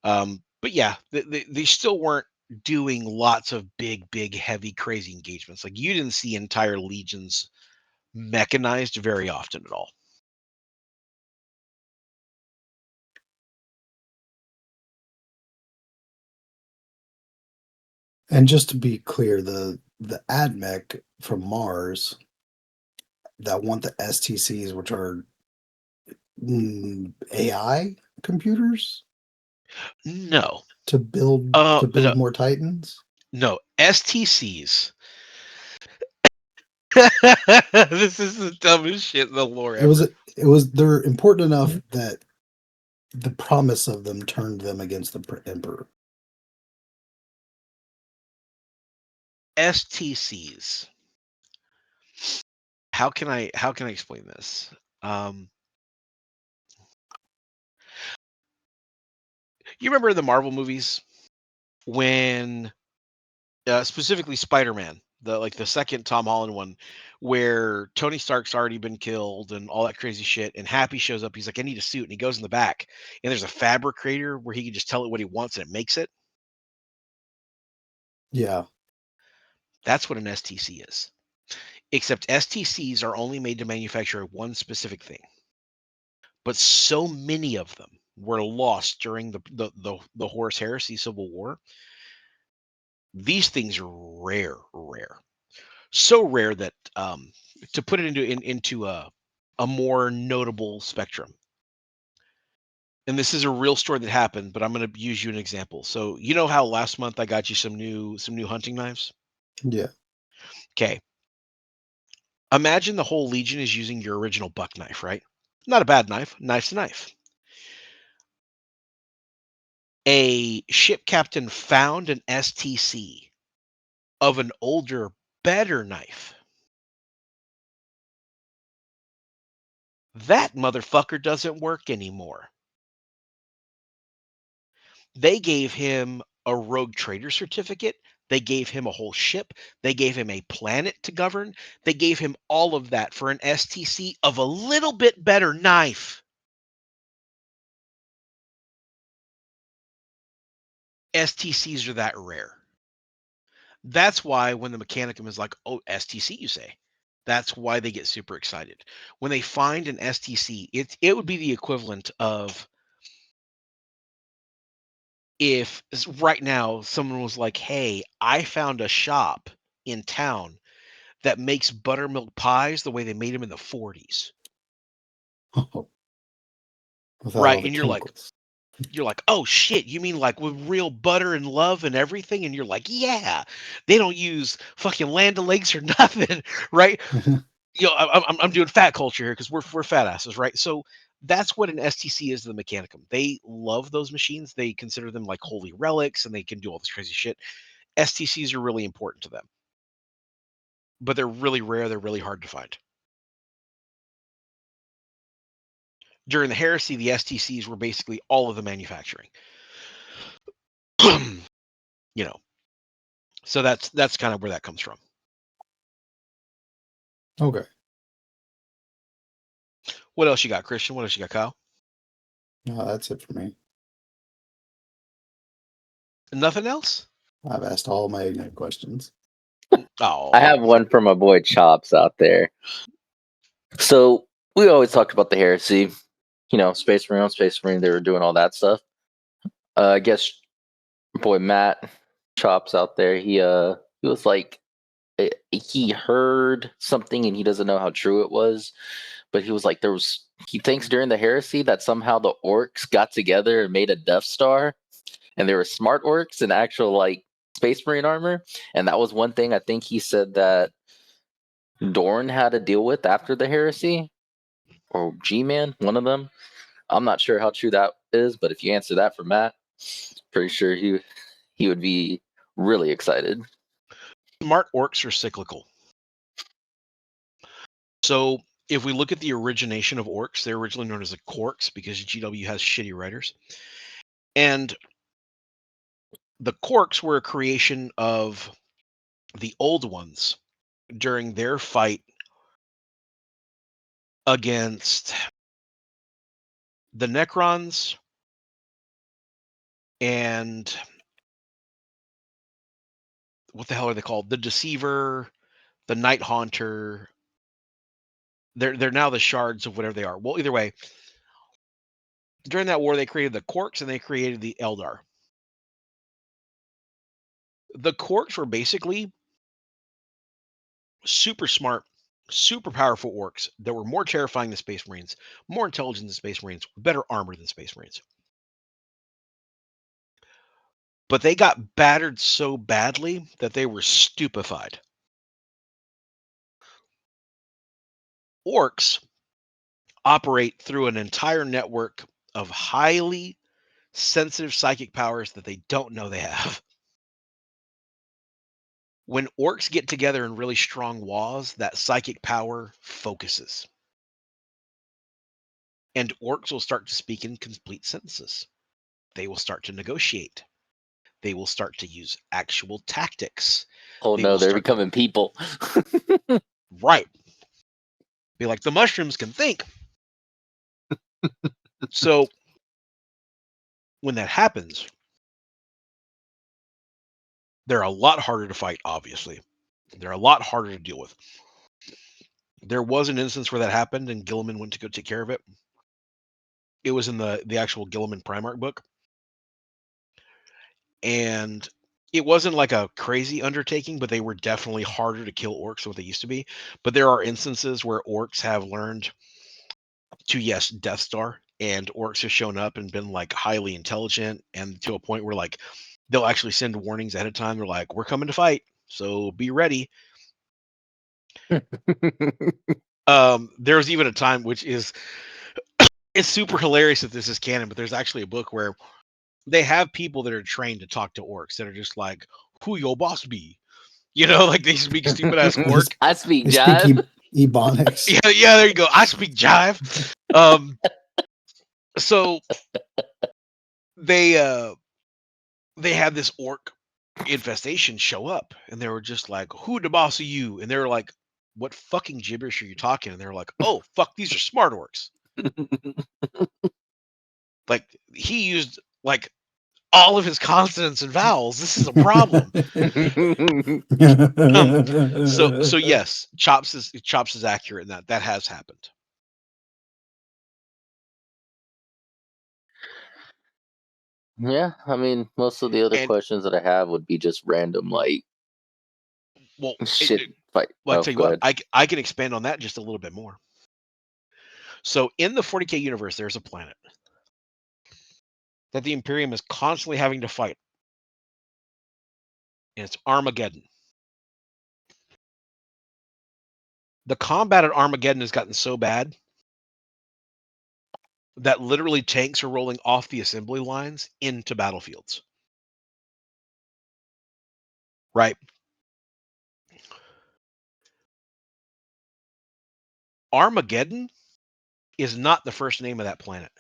But yeah, they still weren't doing lots of big, heavy, crazy engagements. Like you didn't see entire legions mechanized very often at all. And just to be clear, the AdMech from Mars that want the STCs, which are AI computers No, to build no, more Titans. no STCs. This is the dumbest shit in the lore It was ever. they're important enough that the promise of them turned them against the emperor. STCs. How can I explain this? Um, you remember the Marvel movies when specifically Spider-Man, the second Tom Holland one, where Tony Stark's already been killed and all that crazy shit, and Happy shows up. He's like, I need a suit, and he goes in the back, and there's a fabricator where he can just tell it what he wants and it makes it. Yeah. That's what an STC is. Except STCs are only made to manufacture one specific thing. But so many of them were lost during the Horus Heresy Civil War. These things are rare. So rare that to put it into a more notable spectrum. And this is a real story that happened, but I'm going to use you an example. So you know how last month I got you some new hunting knives? Yeah. Okay. Imagine the whole Legion is using your original buck knife, right? Not a bad knife. Knife's a knife. A ship captain found an STC of an older, better knife. That motherfucker doesn't work anymore. They gave him a rogue trader certificate. They gave him a whole ship. They gave him a planet to govern. They gave him all of that for an STC of a little bit better knife. STCs are that rare. That's why when the Mechanicum is like, oh, STC, you say? That's why they get super excited. When they find an STC, it would be the equivalent of if right now someone was like, hey, I found a shop in town that makes buttermilk pies the way they made them in the 40s. Without all Right. the And chemicals. you're like, oh shit, you mean like with real butter and love and everything? And you're like, yeah, they don't use fucking Land O'Lakes or nothing, right? I'm doing fat culture here because we're fat asses, right? So that's what an STC is to the Mechanicum. They love those machines. They consider them like holy relics, and they can do all this crazy shit. STCs are really important to them, but they're really rare. They're really hard to find. During the heresy, the STCs were basically all of the manufacturing. You know, so that's kind of where that comes from. Okay. What else you got, Christian? What else you got, Kyle? No, that's it for me. Nothing else? I've asked all my ignorant questions. Oh, I have one for my boy Chops out there. So we always talked about the heresy, Space Marine, they were doing all that stuff. I guess boy Matt Chops out there, he was like he heard something and he doesn't know how true it was, but he was like he thinks during the heresy that somehow the orcs got together and made a Death Star, and they were smart orcs in actual like Space Marine armor, and that was one thing I think he said that Dorn had to deal with after the heresy, or G-Man, one of them. I'm not sure how true that is, but if you answer that for Matt, pretty sure he would be really excited. smart orcs are cyclical. So if we look at the origination of orcs, they're originally known as the Quarks because GW has shitty writers. And the Quarks were a creation of the old ones during their fight against the Necrons and what the hell are they called? The Deceiver, the Night Haunter. They're now the shards of whatever they are. Well, either way, during that war, they created the Quarks and they created the Eldar. The Quarks were basically super smart, super powerful orcs that were more terrifying than Space Marines, more intelligent than Space Marines, better armor than Space Marines. But they got battered so badly that they were stupefied. Orcs operate through an entire network of highly sensitive psychic powers that they don't know they have. When orcs get together in really strong walls, that psychic power focuses. And orcs will start to speak in complete sentences. They will start to negotiate. They will start to use actual tactics. Oh They no, will they're start becoming people. right. Be like the mushrooms can think. So when that happens, They're a lot harder to fight, obviously. They're a lot harder to deal with. There was an instance where that happened, and Gilliman went to go take care of it. It was in the actual Gilliman Primarch book. And it wasn't like a crazy undertaking, but they were definitely harder to kill orcs than what they used to be. But there are instances where orcs have learned to, yes, Death Star, and orcs have shown up and been like highly intelligent, and to a point where like they'll actually send warnings ahead of time. They're like, "We're coming to fight, so be ready." There's even a time which is it's super hilarious if this is canon, but there's actually a book where they have people that are trained to talk to orcs that are just like, "Who your boss be?" Like they speak stupid ass orc. I speak They speak jive. Ebonics. Yeah, there you go. I speak jive. So they had this orc infestation show up, and they were just like, "Who the boss are you?" And they were like, "What fucking gibberish are you talking?" And they were like, "Oh fuck, these are smart orcs." Like he used like all of his consonants and vowels. This is a problem. So yes, Chops is accurate in that has happened. Yeah, I mean, most of the other And questions that I have would be just random, like well, shit fight. like Oh, tell you go what, ahead. I can expand on that just a little bit more. So in the 40K universe, there's a planet that the Imperium is constantly having to fight, and it's Armageddon. The combat at Armageddon has gotten so bad that literally tanks are rolling off the assembly lines into battlefields. Right? Armageddon is not the first name of that planet.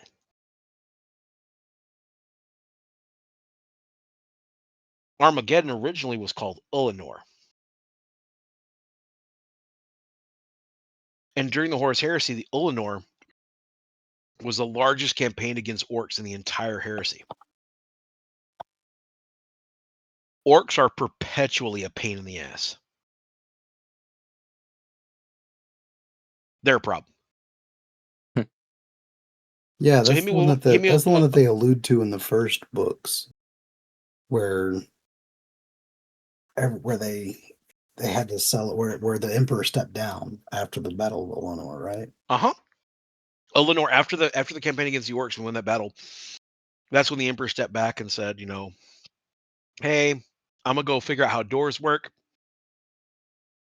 Armageddon originally was called Ulanor. And during the Horus Heresy, the Ulanor was the largest campaign against orcs in the entire heresy. Orcs are perpetually a pain in the ass. They're a problem. Yeah, So that's the one that that's the one that they allude to in the first books, where they had to sell it, where the emperor stepped down after the Battle of Eleanor, right? Ulanor, after the campaign against the orcs and won that battle, that's when the emperor stepped back and said, "Hey, I'm gonna go figure out how doors work,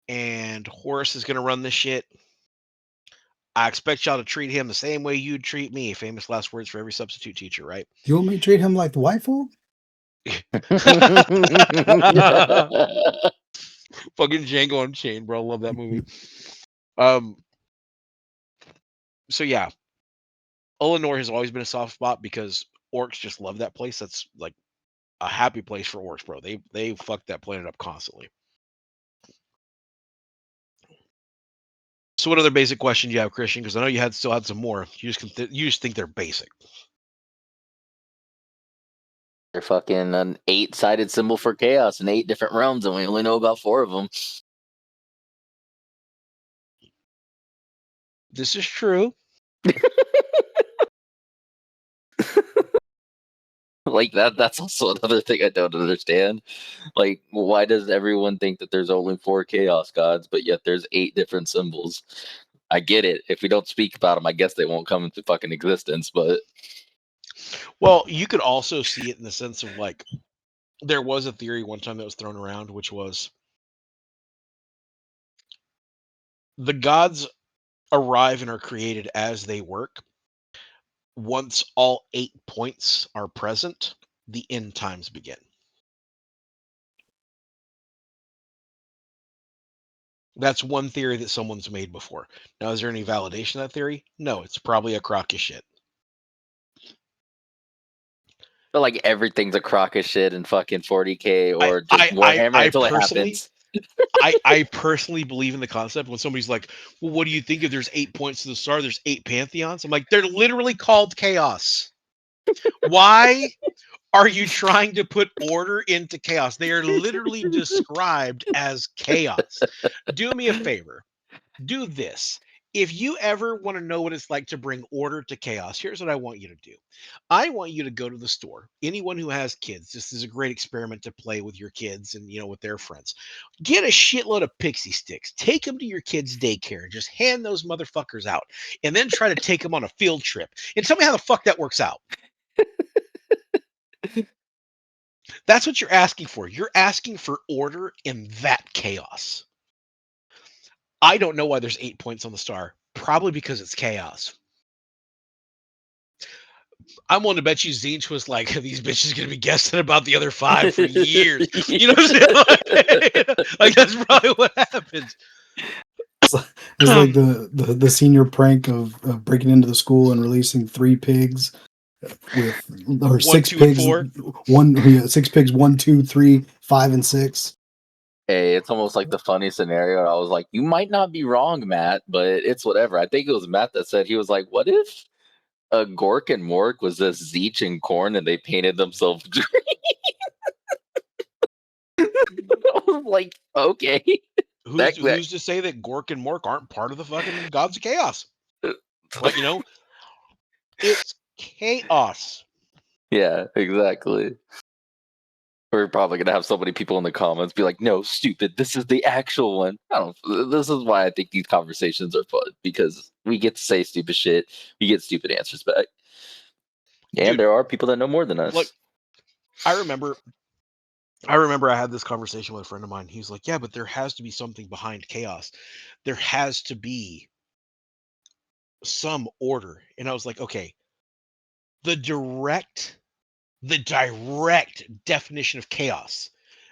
and Horus is gonna run this shit. I expect y'all to treat him the same way you'd treat me." Famous last words for every substitute teacher, right? Do you want me to treat him like the waifu? Fucking Django Unchained, bro. I love that movie. Um. So yeah, Ulanor has always been a soft spot because orcs just love that place. That's like a happy place for orcs, bro. They fuck that planet up constantly. So what other basic questions you have, Christian? Because I know you still had some more. You just think they're basic. They're fucking an 8-sided symbol for chaos in 8 different realms, and we only know about 4 of them. This is true. Like that's also another thing I don't understand. Like, why does everyone think that there's only 4 chaos gods, but yet there's 8 different symbols? I get it. If we don't speak about them, I guess they won't come into fucking existence. But Well, you could also see it in the sense of like there was a theory one time that was thrown around, which was the gods arrive and are created as they work. Once all 8 points are present, the end times begin. That's one theory that someone's made before. Now, is there any validation of that theory? No, it's probably a crock of shit. but like everything's a crock of shit in fucking 40K or just Warhammer I until it personally, happens. I personally believe in the concept when somebody's like, "Well, what do you think if there's 8 points to the star? There's 8 pantheons." I'm like, they're literally called chaos. Why Are you trying to put order into chaos? They are literally described as chaos. Do me a favor. Do this. If you ever want to know what it's like to bring order to chaos, here's what I want you to do. I want you to go to the store. Anyone who has kids, this is a great experiment to play with your kids and with their friends. Get a shitload of pixie sticks. Take them to your kids' daycare and just hand those motherfuckers out. And then try to take them on a field trip. And tell me how the fuck that works out. That's what you're asking for. You're asking for order in that chaos. I don't know why there's 8 points on the star. Probably because it's chaos. I'm willing to bet you Zinch was like, these bitches gonna be guessing about the other 5 for years. You know what I'm saying? Like that's probably what happened. It's like the senior prank of breaking into the school and releasing 3 pigs with or 1, 6 2, and pigs. 4. 6 pigs, 1, 2, 3, 5, and 6. Hey, it's almost like the funny scenario. I was like, you might not be wrong, Matt, but it's whatever. I think it was Matt that said, he was like, what if Gork and Mork was just Zeech and Corn and they painted themselves green? I was like, okay. Who's to say that Gork and Mork aren't part of the fucking gods of chaos? But it's chaos. Yeah, exactly. We're probably gonna have so many people in the comments be like, "No, stupid. This is the actual one." I don't. This is why I think these conversations are fun, because we get to say stupid shit, we get stupid answers back, and Dude, there are people that know more than us. look, I remember I had this conversation with a friend of mine. He was like, "Yeah, but there has to be something behind chaos. There has to be some order." And I was like, "Okay, the direct definition of chaos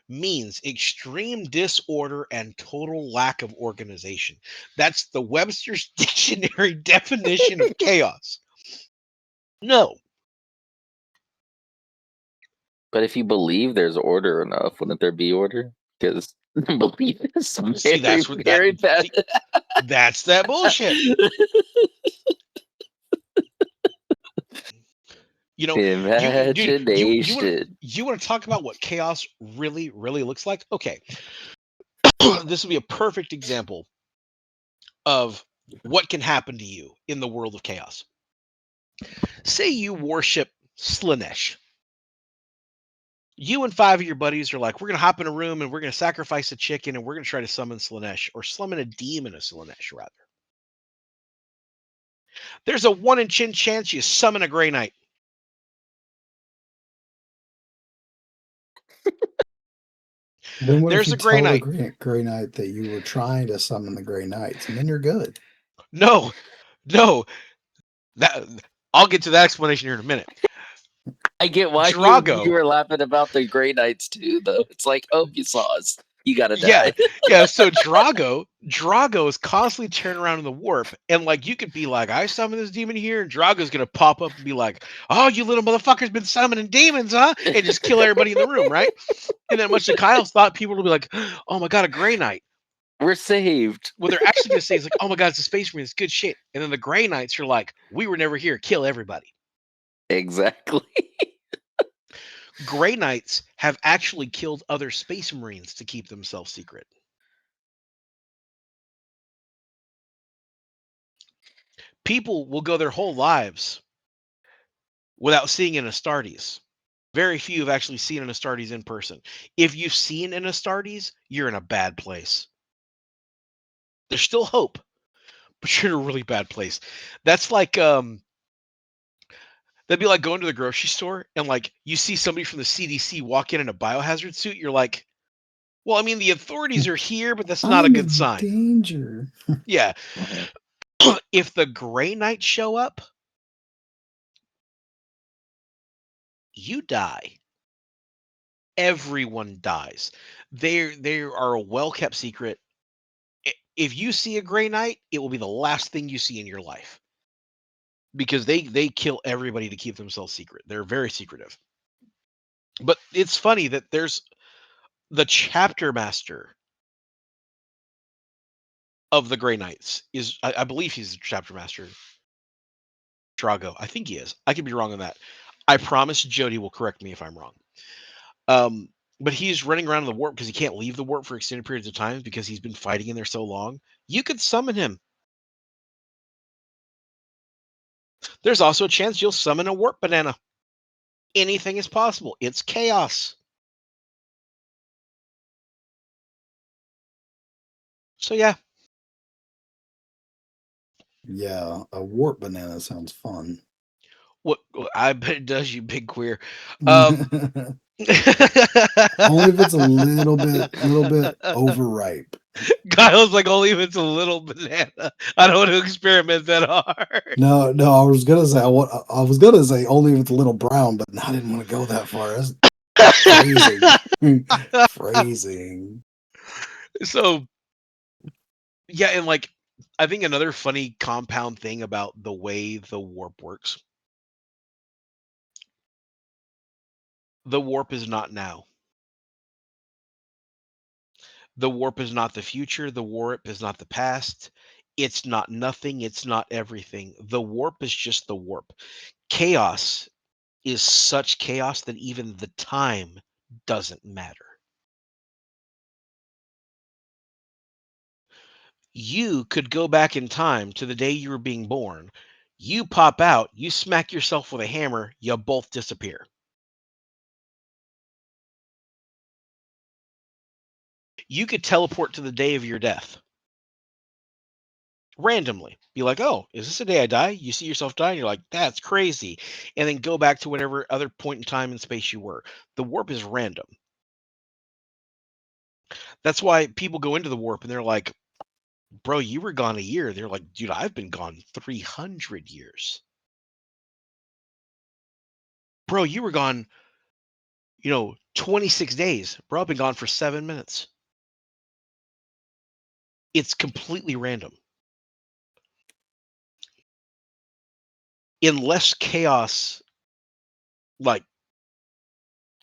means extreme disorder and total lack of organization. That's the Webster's dictionary definition of chaos." No. But if you believe there's order enough, wouldn't there be order? Because belief is See, very, very bad. see, that's that bullshit. Dude, Imagination. you want to talk about what chaos really, really looks like? Okay. This would be a perfect example of what can happen to you in the world of chaos. Say you worship Slanesh. You and 5 of your buddies are like, we're going to hop in a room and we're going to sacrifice a chicken and we're going to try to summon Slanesh, or summon a demon of Slanesh, rather. There's a 1 in 10 chance you summon a Grey Knight. Then what if There's you a Grey tell the Knight. Grey Knight that you were trying to summon the Grey Knights, and then you're good? No, that I'll get to that explanation here in a minute. I get why you Drago. were laughing about the Grey Knights too, though. It's like, oh, you saw us. You gotta Yeah, die. yeah. So Drago is constantly turning around in the warp, and like you could be like, I summoned this demon here, and Drago's gonna pop up and be like, "Oh, you little motherfuckers been summoning demons, huh?" And just kill everybody in the room, right? And then much to Kyle's thought, people will be like, "Oh my god, a Grey Knight." We're saved. What they're actually gonna say is like, "Oh my god, it's a space marine, it's good shit." And then the Grey Knights are like, "We were never here, kill everybody." Exactly. Grey Knights have actually killed other space marines to keep themselves secret. People will go their whole lives without seeing an Astartes. Very few have actually seen an Astartes in person. If you've seen an Astartes, you're in a bad place. There's still hope, but you're in a really bad place. That's like that'd be like going to the grocery store and like you see somebody from the CDC walk in a biohazard suit. You're like, well, I mean, the authorities are here, but that's not a I'm good in sign. danger. Yeah. If the Grey Knights show up, you die. Everyone dies. They are a well kept secret. If you see a Grey Knight, it will be the last thing you see in your life because they kill everybody to keep themselves secret. They're very secretive. But it's funny that there's the chapter master of the Grey Knights is I believe he's the chapter master. Drago. I think he is. I could be wrong on that. I promise Jody will correct me if I'm wrong. Um, but he's running around in the warp because he can't leave the warp for extended periods of time because he's been fighting in there so long. You could summon him. There's also a chance you'll summon a warp banana. Anything is possible. It's chaos. So yeah. Yeah, a warp banana sounds fun. What I bet it does, you big queer. Um, Only if it's a little bit overripe. Kyle's like, only if it's a little banana. I don't want to experiment that hard. No, no, I was gonna say only if it's a little brown, but I didn't want to go that far. That's phrasing. Phrasing. So yeah, and like I think another funny compound thing about the way the warp works. The warp is not now. The warp is not the future. The warp is not the past. It's not nothing. It's not everything. The warp is just the warp. Chaos is such chaos that even the time doesn't matter. You could go back in time to the day you were being born. You pop out, you smack yourself with a hammer, you both disappear. You could teleport to the day of your death randomly. Be like, oh, is this the day I die? You see yourself die, and you're like, that's crazy. And then go back to whatever other point in time and space you were. The warp is random. That's why people go into the warp and they're like, bro, you were gone a year. They're like, dude, I've been gone 300 years. Bro, you were gone, 26 days. Bro, I've been gone for 7 minutes. It's completely random. Unless chaos, like,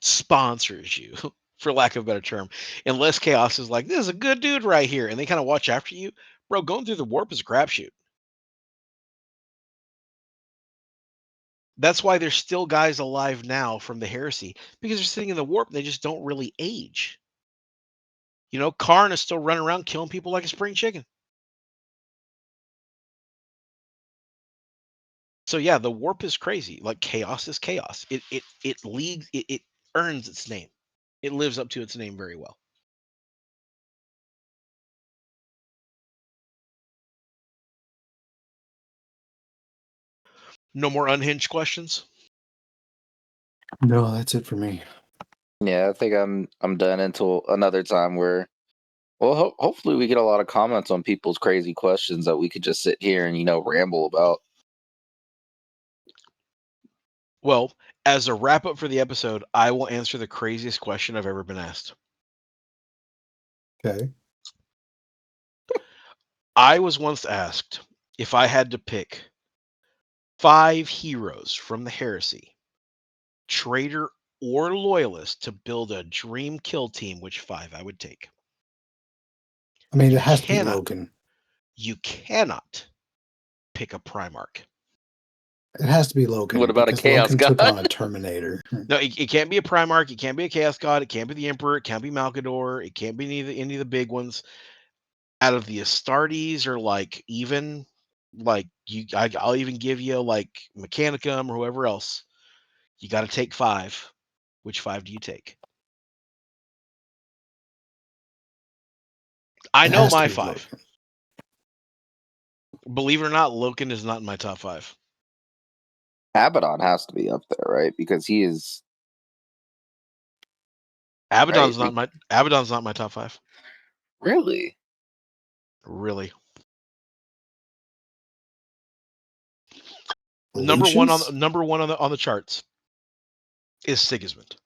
sponsors you, for lack of a better term, unless chaos is like, this is a good dude right here, and they kind of watch after you, bro, going through the warp is a crapshoot. That's why there's still guys alive now from the heresy because they're sitting in the warp and they just don't really age. Karn is still running around killing people like a spring chicken. So yeah, the warp is crazy. Like chaos is chaos. It earns its name. It lives up to its name very well. No more unhinged questions. No, that's it for me. Yeah, I think I'm done until another time where, well, hopefully we get a lot of comments on people's crazy questions that we could just sit here and ramble about. Well, as a wrap up for the episode, I will answer the craziest question I've ever been asked. Okay. I was once asked if I had to pick 5 heroes from the heresy, traitor or loyalist, to build a dream kill team, which 5 I would take. I mean, You it has to be cannot, Loken. you cannot pick a Primarch. It has to be What Loken about a because chaos Loken god? took on a Terminator. No, it can't be a Primarch. It can't be a Chaos God. It can't be the Emperor. It can't be Malkador. It can't be any of the big ones. Out of the Astartes, or even I'll even give you like Mechanicum or whoever else. You got to take 5. Which 5 do you take? I It know has to my be 5. Loken. Believe it or not, Loken is not in my top 5. Abaddon has to be up there, right? Because he is right. Abaddon's not my top 5. Really? Really. Lucius? Number one on the charts is Sigismund.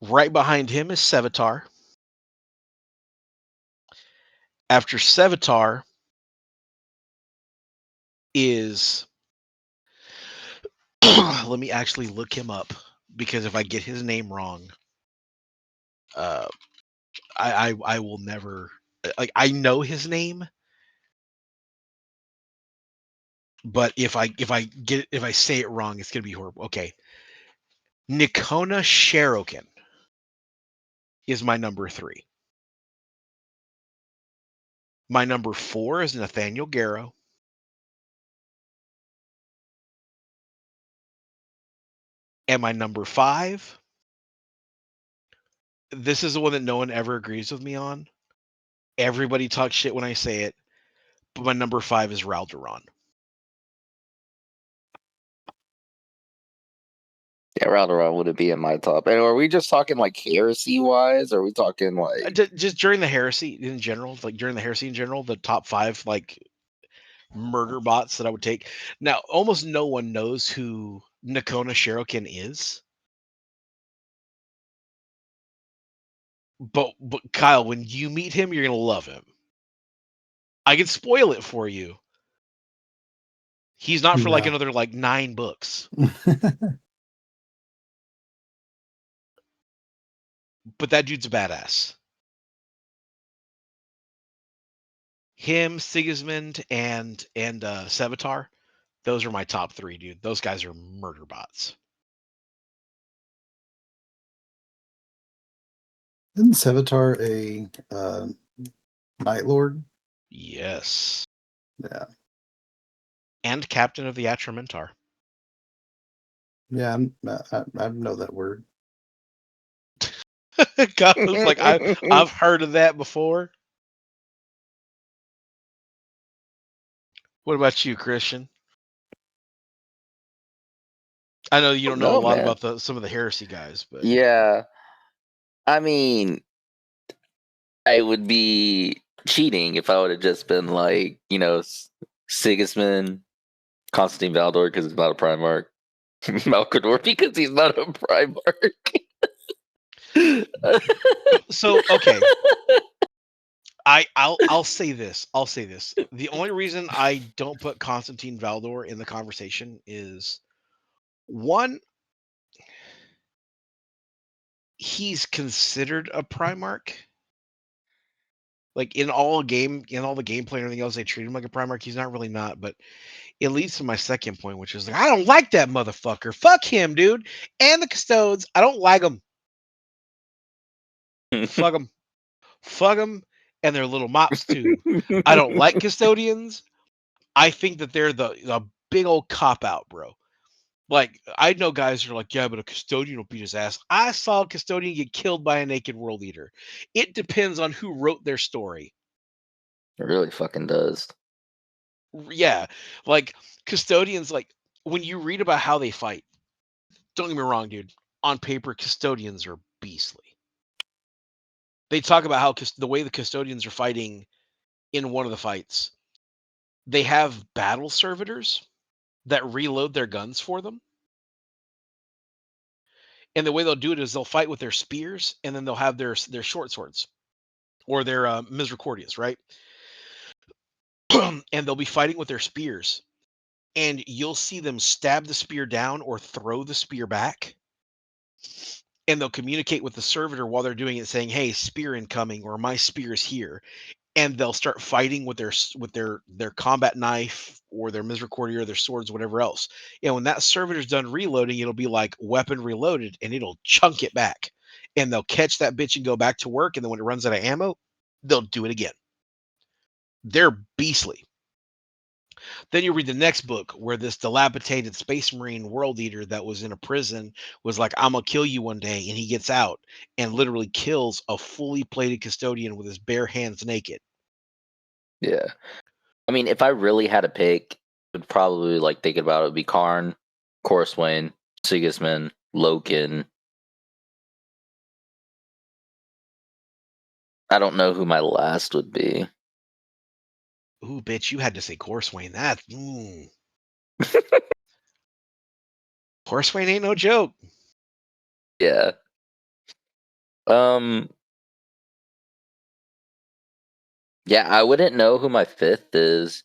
Right behind him is Sevatar. After Sevatar is let me actually look him up, because if I get his name wrong, uh, I will never, like, I know his name, But if I say it wrong, it's gonna be horrible. Okay. Nikona Sherokin is my number 3. My number 4 is Nathaniel Garrow. And my number 5, this is the one that no one ever agrees with me on. Everybody talks shit when I say it, but my number 5 is Ralduron. Yeah, Raldoron wouldn't be in my top. And are we just talking like heresy wise? Or are we talking like Just during the heresy in general, like during the heresy in general, the top 5 like murder bots that I would take. Now, almost no one knows who Nikona Sherokin is. But Kyle, when you meet him, you're gonna love him. I can spoil it for you. He's not for like Yeah. another like 9 books. But that dude's a badass. Him, Sigismund, and Sevatar, those are my top 3, dude. Those guys are murder bots. Isn't Sevatar a Night Lord? Yes. Yeah. And captain of the Atramentar. Yeah, I know that word. Kyle's like, I've heard of that before. What about you, Christian? I know you don't know a no, lot man. about some of the heresy guys, but Yeah. I mean, I would be cheating if I would have just been like, Sigismund, Constantine Valdor because he's not a Primarch, Malkador because he's not a Primarch. so okay. I'll say this. I'll say this. The only reason I don't put Constantine Valdor in the conversation is one, he's considered a Primarch. Like in all the gameplay and everything else, they treat him like a Primarch. He's not really not, but it leads to my second point, which is like, I don't like that motherfucker. Fuck him, dude. And the Custodes, I don't like them. Fuck them. Fuck them and their little mops too. I don't like custodians. I think that they're the big old cop out, bro. Like, I know guys who are like, yeah, but a custodian will beat his ass. I saw a custodian get killed by a naked world eater. It depends on who wrote their story. It really fucking does. Yeah, like custodians, like when you read about how they fight, don't get me wrong, dude. On paper, custodians are beastly. They talk about how the way the custodians are fighting in one of the fights, they have battle servitors that reload their guns for them. And the way they'll do it is they'll fight with their spears, and then they'll have their short swords or their misericordias, right? And they'll be fighting with their spears, and you'll see them stab the spear down or throw the spear back, and they'll communicate with the servitor while they're doing it, saying, "Hey, spear incoming," or "My spear is here," and they'll start fighting with their combat knife or their misericordia or their swords, whatever else. And when that servitor's done reloading, it'll be like weapon reloaded, and it'll chunk it back, and they'll catch that bitch and go back to work. And then when it runs out of ammo, they'll do it again. They're beastly. Then you read the next book where this dilapidated space marine world eater that was in a prison was like, I'm gonna kill you one day, and he gets out and literally kills a fully plated custodian with his bare hands naked. Yeah. I mean, if I really had to pick, would probably like thinking about it would be Karn, Corswain, Sigismund, Loken. I don't know who my last would be. Ooh, bitch, you had to say Corswain. That Corswain ain't no joke. Yeah. Yeah, I wouldn't know who my fifth is.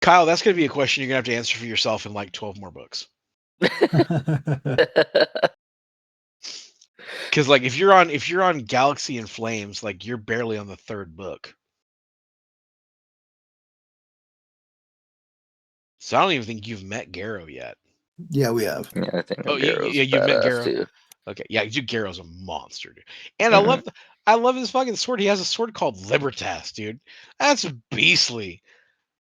Kyle, that's gonna be a question you're gonna have to answer for yourself in like 12 more books. Because like if you're on Galaxy in Flames, like you're barely on the third book. So I don't even think you've met Garrow yet. Yeah, we have. Yeah, I think Oh, Garrow's you've met badass Garrow. too. Okay, yeah, Garrow's a monster, dude. And Mhm. I love his fucking sword. He has a sword called Libertas, dude. That's beastly.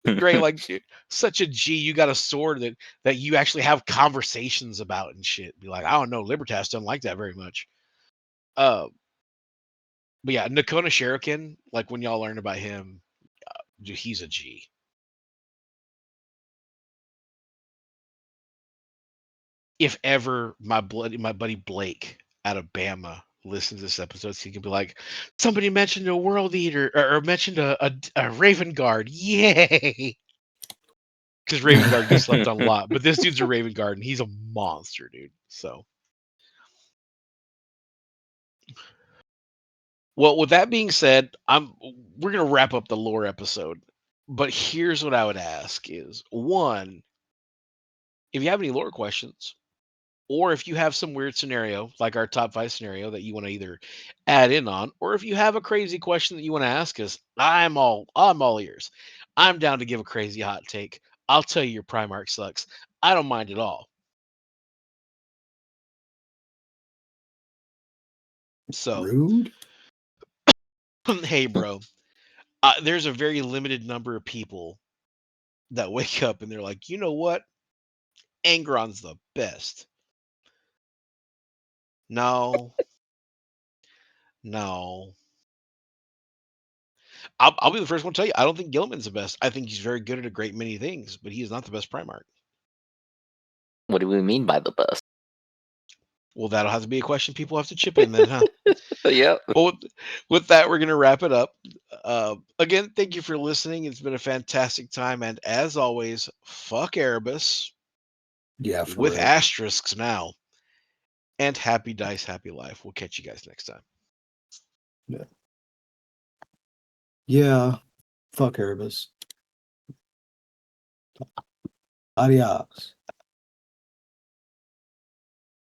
Great, like dude, such a G. You got a sword that you actually have conversations about and shit. Be like, I don't know, Libertas doesn't like that very much. Uh, but yeah, Nakona Shuriken, like when y'all learn about him, dude, he's a G. If ever my buddy Blake out of Bama listens to this episode, so he can be like, somebody mentioned a world eater or mentioned a Raven Guard. Yay! Because Raven Guard gets slept on a lot. But this dude's a Raven Guard and he's a monster, dude. So well, with that being said, we're gonna wrap up the lore episode. But here's what I would ask is one, if you have any lore questions, or if you have some weird scenario like our top 5 scenario that you want to either add in on, or if you have a crazy question that you want to ask us, I'm all ears. I'm down to give a crazy hot take. I'll tell you your Primarch sucks. I don't mind at all. So Rude. hey bro, there's a very limited number of people that wake up and they're like, you know what, Angron's the best. No, no, I'll be the first one to tell you, I don't think Gilman's the best. I think he's very good at a great many things, but he is not the best Primarch. What do we mean by the best? Well, that'll have to be a question people have to chip in then, huh? Yep. Well, with that, we're going to wrap it up. Again, thank you for listening. It's been a fantastic time. And as always, fuck Erebus Yeah, for with real. asterisks now. And happy dice, happy life. We'll catch you guys next time. Yeah. Yeah. Fuck Erebus. Adios.